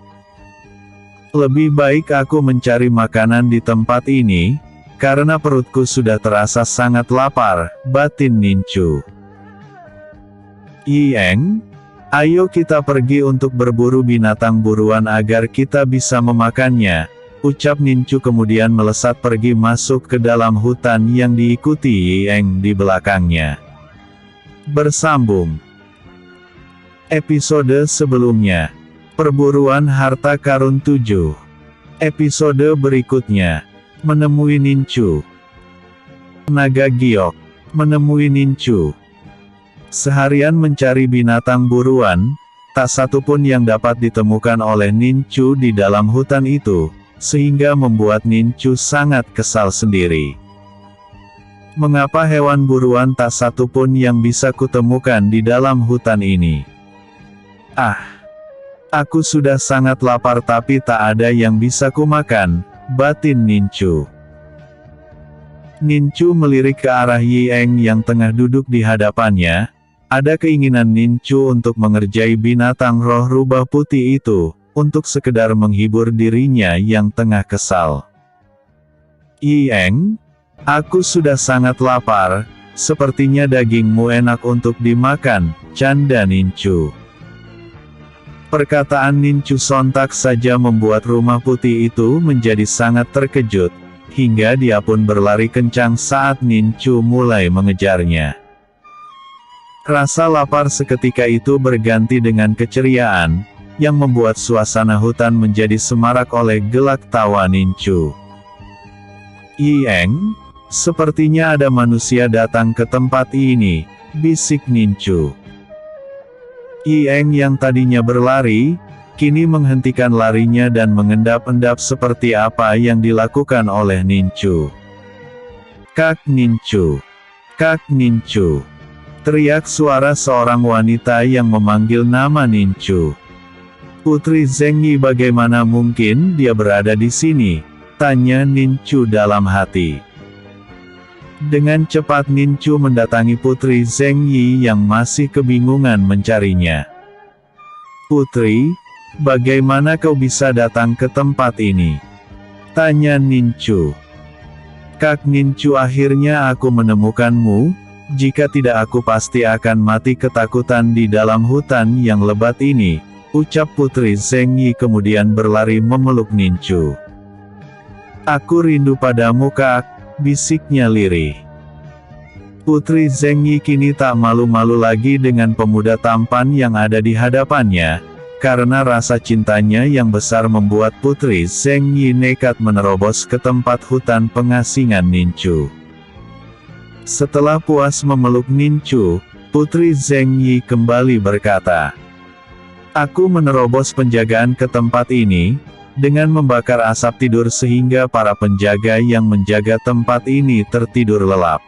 Lebih baik aku mencari makanan di tempat ini, karena perutku sudah terasa sangat lapar, batin Nincu. Yieng, ayo kita pergi untuk berburu binatang buruan agar kita bisa memakannya, ucap Nincu kemudian melesat pergi masuk ke dalam hutan yang diikuti Yieng di belakangnya. Bersambung. Episode sebelumnya. Perburuan harta karun 7. Episode berikutnya. Menemui Nincu. Naga Giok menemui Nincu. Seharian mencari binatang buruan, tak satu pun yang dapat ditemukan oleh Nincu di dalam hutan itu, sehingga membuat Nincu sangat kesal sendiri. Mengapa hewan buruan tak satu pun yang bisa kutemukan di dalam hutan ini? Aku sudah sangat lapar tapi tak ada yang bisa kumakan, batin Nincu. Nincu melirik ke arah Yieng yang tengah duduk di hadapannya. Ada keinginan Nincu untuk mengerjai binatang roh rubah putih itu, untuk sekedar menghibur dirinya yang tengah kesal. Yieng, aku sudah sangat lapar, sepertinya dagingmu enak untuk dimakan, canda Nincu. Perkataan Nincu sontak saja membuat rumah putih itu menjadi sangat terkejut, hingga dia pun berlari kencang saat Nincu mulai mengejarnya. Rasa lapar seketika itu berganti dengan keceriaan, yang membuat suasana hutan menjadi semarak oleh gelak tawa Nincu. Yieng, sepertinya ada manusia datang ke tempat ini, bisik Nincu. Yieng yang tadinya berlari, kini menghentikan larinya dan mengendap-endap seperti apa yang dilakukan oleh Nincu. Kak Nincu! Kak Nincu! Teriak suara seorang wanita yang memanggil nama Nincu. Putri Zhengyi, bagaimana mungkin dia berada di sini? Tanya Nincu dalam hati. Dengan cepat Nincu mendatangi Putri Zhengyi yang masih kebingungan mencarinya. Putri, bagaimana kau bisa datang ke tempat ini? Tanya Nincu. Kak Nincu, akhirnya aku menemukanmu, jika tidak aku pasti akan mati ketakutan di dalam hutan yang lebat ini, ucap Putri Zhengyi kemudian berlari memeluk Nincu. Aku rindu padamu Kak, bisiknya lirih. Putri Zhengyi kini tak malu-malu lagi dengan pemuda tampan yang ada di hadapannya, karena rasa cintanya yang besar membuat Putri Zhengyi nekat menerobos ke tempat hutan pengasingan Nincu. Setelah puas memeluk Nincu, Putri Zhengyi kembali berkata, aku menerobos penjagaan ke tempat ini, dengan membakar asap tidur sehingga para penjaga yang menjaga tempat ini tertidur lelap.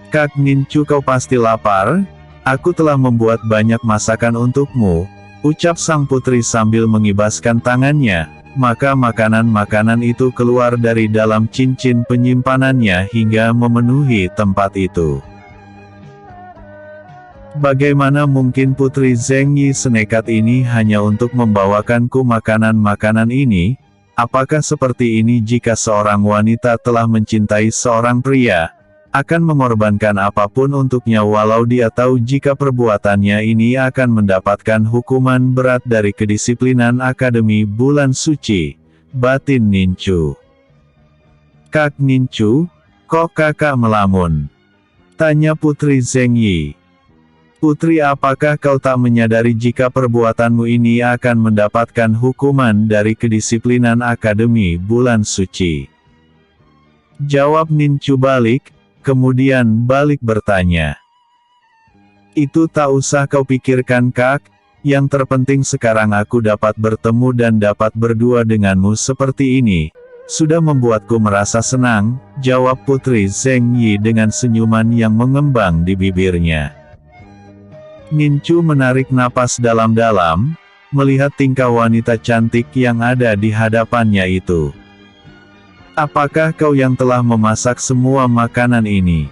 Kak Nincu, kau pasti lapar? Aku telah membuat banyak masakan untukmu, ucap sang putri sambil mengibaskan tangannya, maka makanan-makanan itu keluar dari dalam cincin penyimpanannya hingga memenuhi tempat itu. Bagaimana mungkin Putri Zhengyi senekat ini hanya untuk membawakanku makanan-makanan ini? Apakah seperti ini jika seorang wanita telah mencintai seorang pria, akan mengorbankan apapun untuknya walau dia tahu jika perbuatannya ini akan mendapatkan hukuman berat dari kedisiplinan Akademi Bulan Suci, batin Nincu. Kak Nincu, kok kakak melamun? Tanya Putri Zhengyi. Putri, apakah kau tak menyadari jika perbuatanmu ini akan mendapatkan hukuman dari kedisiplinan Akademi Bulan Suci? Jawab Nincu balik, kemudian balik bertanya. Itu tak usah kau pikirkan Kak, yang terpenting sekarang aku dapat bertemu dan dapat berdua denganmu seperti ini. Sudah membuatku merasa senang, jawab Putri Zheng Yi dengan senyuman yang mengembang di bibirnya. Nincu menarik napas dalam-dalam, melihat tingkah wanita cantik yang ada di hadapannya itu. Apakah kau yang telah memasak semua makanan ini?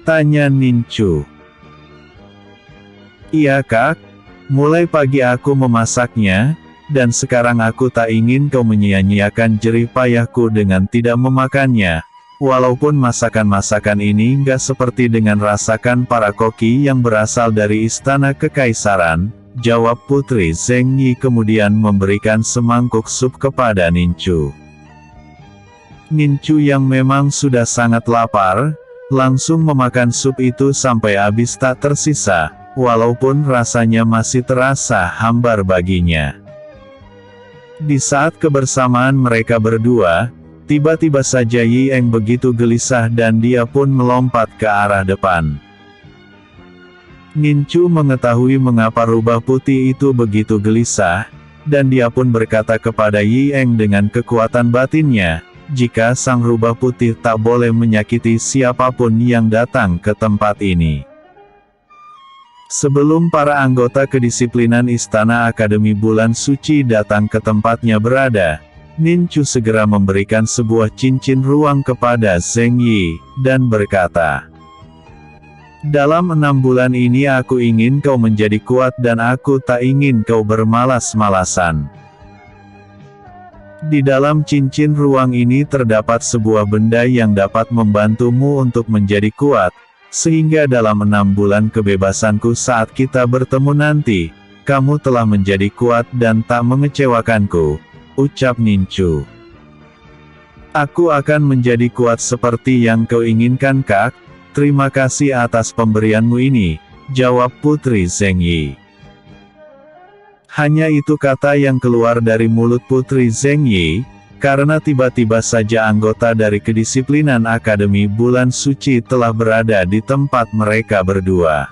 Tanya Nincu. Iya Kak, mulai pagi aku memasaknya, dan sekarang aku tak ingin kau menyia-nyiakan jerih payahku dengan tidak memakannya. Walaupun masakan-masakan ini nggak seperti dengan rasakan para koki yang berasal dari istana kekaisaran, jawab Putri Zheng Yi kemudian memberikan semangkuk sup kepada Nincu. Nincu yang memang sudah sangat lapar, langsung memakan sup itu sampai habis tak tersisa, walaupun rasanya masih terasa hambar baginya. Di saat kebersamaan mereka berdua, tiba-tiba saja Yi Eng begitu gelisah dan dia pun melompat ke arah depan. Nincu mengetahui mengapa rubah putih itu begitu gelisah, dan dia pun berkata kepada Yi Eng dengan kekuatan batinnya, jika sang rubah putih tak boleh menyakiti siapapun yang datang ke tempat ini. Sebelum para anggota kedisiplinan Istana Akademi Bulan Suci datang ke tempatnya berada, Nincu segera memberikan sebuah cincin ruang kepada Zheng Yi, dan berkata, dalam 6 bulan ini aku ingin kau menjadi kuat dan aku tak ingin kau bermalas-malasan. Di dalam cincin ruang ini terdapat sebuah benda yang dapat membantumu untuk menjadi kuat, sehingga dalam 6 bulan kebebasanku saat kita bertemu nanti, kamu telah menjadi kuat dan tak mengecewakanku, ucap Nincu. Aku akan menjadi kuat seperti yang kau inginkan Kak, terima kasih atas pemberianmu ini, jawab Putri Zheng Yi. Hanya itu kata yang keluar dari mulut Putri Zheng Yi, karena tiba-tiba saja anggota dari kedisiplinan Akademi Bulan Suci telah berada di tempat mereka berdua.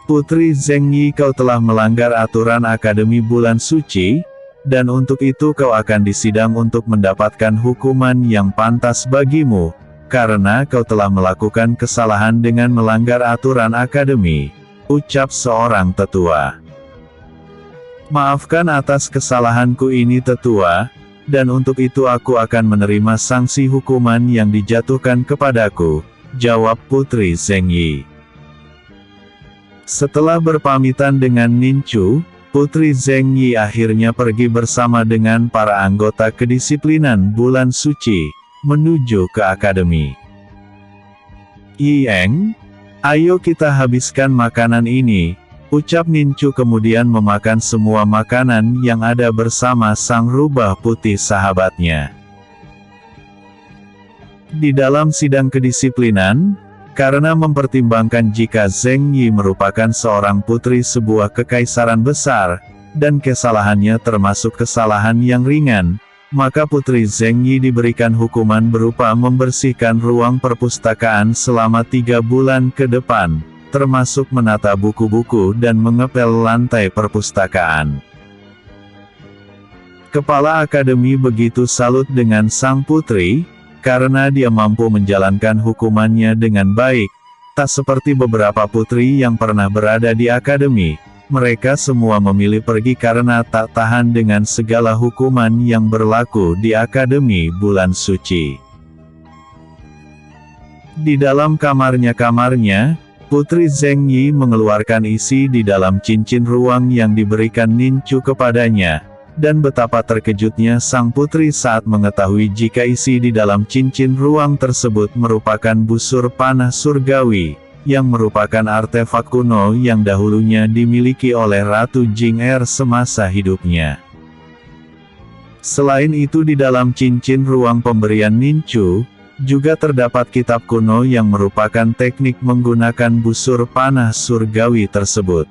Putri Zheng Yi, kau telah melanggar aturan Akademi Bulan Suci, dan untuk itu kau akan disidang untuk mendapatkan hukuman yang pantas bagimu, karena kau telah melakukan kesalahan dengan melanggar aturan Akademi, ucap seorang tetua. Maafkan atas kesalahanku ini tetua, dan untuk itu aku akan menerima sanksi hukuman yang dijatuhkan kepadaku, jawab Putri Zheng Yi. Setelah berpamitan dengan Nincu, Putri Zheng Yi akhirnya pergi bersama dengan para anggota kedisiplinan Bulan Suci, menuju ke akademi. Yi Eng, ayo kita habiskan makanan ini, ucap Nincu kemudian memakan semua makanan yang ada bersama sang rubah putih sahabatnya. Di dalam sidang kedisiplinan, karena mempertimbangkan jika Zheng Yi merupakan seorang putri sebuah kekaisaran besar, dan kesalahannya termasuk kesalahan yang ringan, maka Putri Zheng Yi diberikan hukuman berupa membersihkan ruang perpustakaan selama 3 bulan ke depan, termasuk menata buku-buku dan mengepel lantai perpustakaan. Kepala akademi begitu salut dengan sang putri, karena dia mampu menjalankan hukumannya dengan baik, tak seperti beberapa putri yang pernah berada di akademi, mereka semua memilih pergi karena tak tahan dengan segala hukuman yang berlaku di Akademi Bulan Suci. Di dalam kamarnya, Putri Zheng Yi mengeluarkan isi di dalam cincin ruang yang diberikan Nincu kepadanya, dan betapa terkejutnya sang putri saat mengetahui jika isi di dalam cincin ruang tersebut merupakan busur panah surgawi, yang merupakan artefak kuno yang dahulunya dimiliki oleh Ratu Jing-er semasa hidupnya. Selain itu di dalam cincin ruang pemberian Nincu, juga terdapat kitab kuno yang merupakan teknik menggunakan busur panah surgawi tersebut.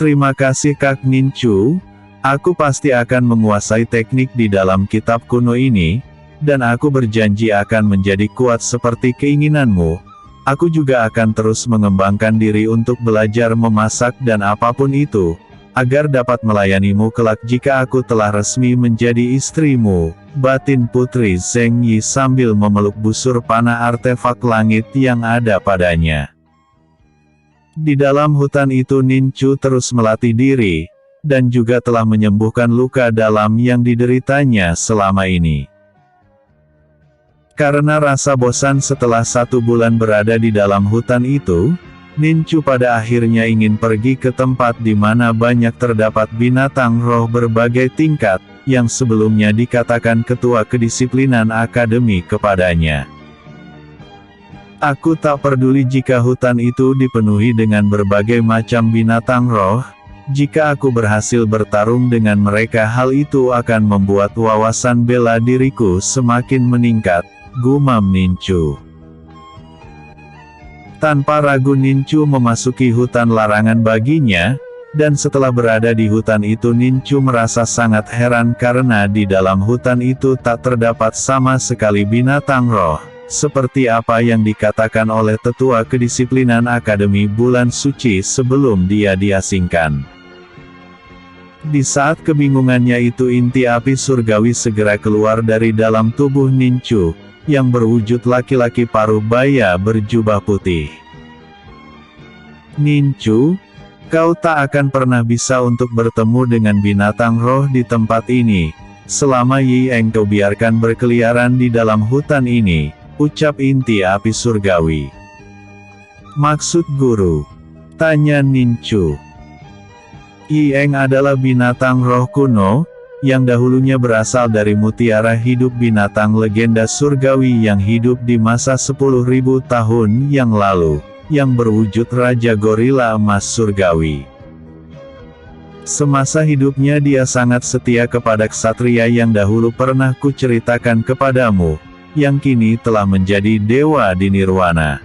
Terima kasih Kak Nincu, aku pasti akan menguasai teknik di dalam kitab kuno ini, dan aku berjanji akan menjadi kuat seperti keinginanmu, Aku juga akan terus mengembangkan diri untuk belajar memasak dan apapun itu, agar dapat melayanimu kelak jika aku telah resmi menjadi istrimu, batin Putri Zheng Yi sambil memeluk busur panah artefak langit yang ada padanya. Di dalam hutan itu Nin Chu terus melatih diri, dan juga telah menyembuhkan luka dalam yang dideritanya selama ini. Karena rasa bosan setelah 1 bulan berada di dalam hutan itu, Nin Chu pada akhirnya ingin pergi ke tempat di mana banyak terdapat binatang roh berbagai tingkat, yang sebelumnya dikatakan ketua kedisiplinan akademi kepadanya. Aku tak peduli jika hutan itu dipenuhi dengan berbagai macam binatang roh, jika aku berhasil bertarung dengan mereka hal itu akan membuat wawasan bela diriku semakin meningkat, gumam Nin Chu. Tanpa ragu Nin Chu memasuki hutan larangan baginya, dan setelah berada di hutan itu Nin Chu merasa sangat heran karena di dalam hutan itu tak terdapat sama sekali binatang roh, seperti apa yang dikatakan oleh tetua kedisiplinan Akademi Bulan Suci sebelum dia diasingkan. Di saat kebingungannya itu inti api surgawi segera keluar dari dalam tubuh Nin Chu, yang berwujud laki-laki paruh baya berjubah putih. Nin Chu, kau tak akan pernah bisa untuk bertemu dengan binatang roh di tempat ini, selama Yi Eng kau biarkan berkeliaran di dalam hutan ini, ucap inti api surgawi. Maksud guru? Tanya Nin Chu. Yi Eng adalah binatang roh kuno, yang dahulunya berasal dari mutiara hidup binatang legenda surgawi yang hidup di masa 10.000 tahun yang lalu, yang berwujud Raja Gorila Emas Surgawi. Semasa hidupnya dia sangat setia kepada ksatria yang dahulu pernah kuceritakan kepadamu, yang kini telah menjadi dewa di nirwana.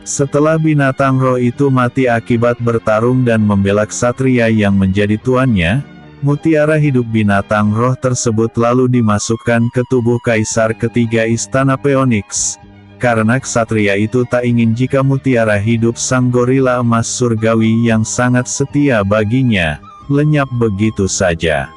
Setelah binatang roh itu mati akibat bertarung dan membela ksatria yang menjadi tuannya, mutiara hidup binatang roh tersebut lalu dimasukkan ke tubuh Kaisar ketiga Istana Phoenix, karena ksatria itu tak ingin jika mutiara hidup sang gorila emas surgawi yang sangat setia baginya, lenyap begitu saja.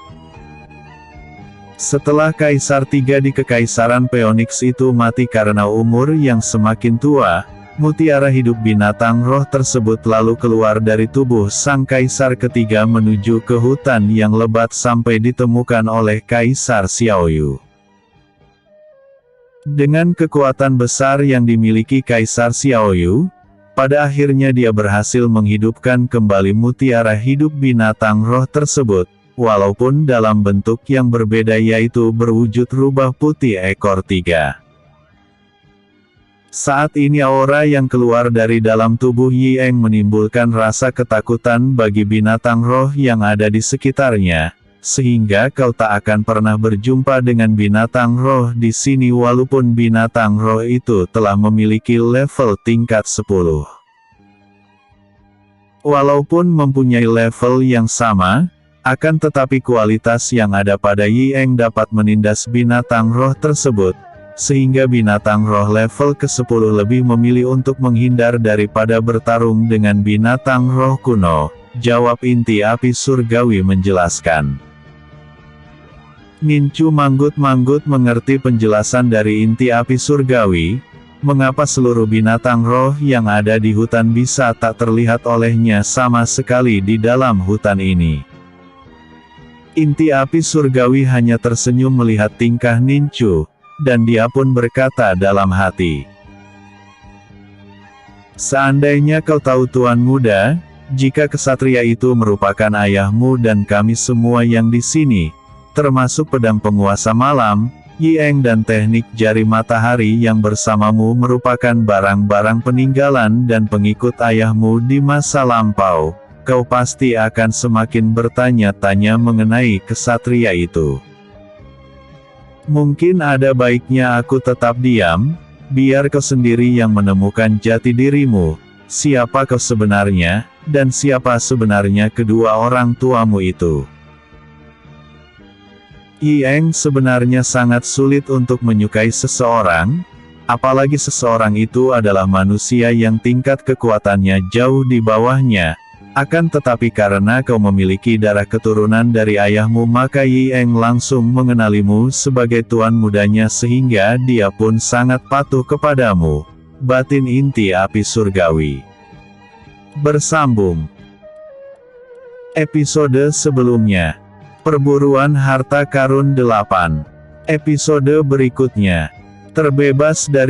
Setelah Kaisar tiga di Kekaisaran Phoenix itu mati karena umur yang semakin tua, mutiara hidup binatang roh tersebut lalu keluar dari tubuh sang Kaisar ketiga menuju ke hutan yang lebat sampai ditemukan oleh Kaisar Xiaoyu. Dengan kekuatan besar yang dimiliki Kaisar Xiaoyu, pada akhirnya dia berhasil menghidupkan kembali mutiara hidup binatang roh tersebut, walaupun dalam bentuk yang berbeda yaitu berwujud rubah putih ekor 3. Saat ini aura yang keluar dari dalam tubuh Yi Eng menimbulkan rasa ketakutan bagi binatang roh yang ada di sekitarnya, sehingga kau tak akan pernah berjumpa dengan binatang roh di sini walaupun binatang roh itu telah memiliki level tingkat 10. Walaupun mempunyai level yang sama, akan tetapi kualitas yang ada pada Yi Eng dapat menindas binatang roh tersebut, sehingga binatang roh level ke-10 lebih memilih untuk menghindar daripada bertarung dengan binatang roh kuno, jawab inti api surgawi menjelaskan. Nin Chu manggut-manggut mengerti penjelasan dari inti api surgawi, mengapa seluruh binatang roh yang ada di hutan bisa tak terlihat olehnya sama sekali di dalam hutan ini. Inti api surgawi hanya tersenyum melihat tingkah Nin Chu, dan dia pun berkata dalam hati. Seandainya kau tahu Tuan Muda, jika kesatria itu merupakan ayahmu dan kami semua yang di sini, termasuk pedang penguasa malam, Yi Eng dan teknik jari matahari yang bersamamu merupakan barang-barang peninggalan dan pengikut ayahmu di masa lampau, kau pasti akan semakin bertanya-tanya mengenai kesatria itu. Mungkin ada baiknya aku tetap diam, biar kau sendiri yang menemukan jati dirimu, siapa kau sebenarnya, dan siapa sebenarnya kedua orang tuamu itu. Yi Eng sebenarnya sangat sulit untuk menyukai seseorang, Apalagi seseorang itu adalah manusia yang tingkat kekuatannya jauh di bawahnya. Akan tetapi karena kau memiliki darah keturunan dari ayahmu, maka Yi Eng langsung mengenalimu sebagai tuan mudanya sehingga dia pun sangat patuh kepadamu. Batin inti api surgawi. Bersambung. Episode sebelumnya. Perburuan harta karun 8. Episode berikutnya. Terbebas dari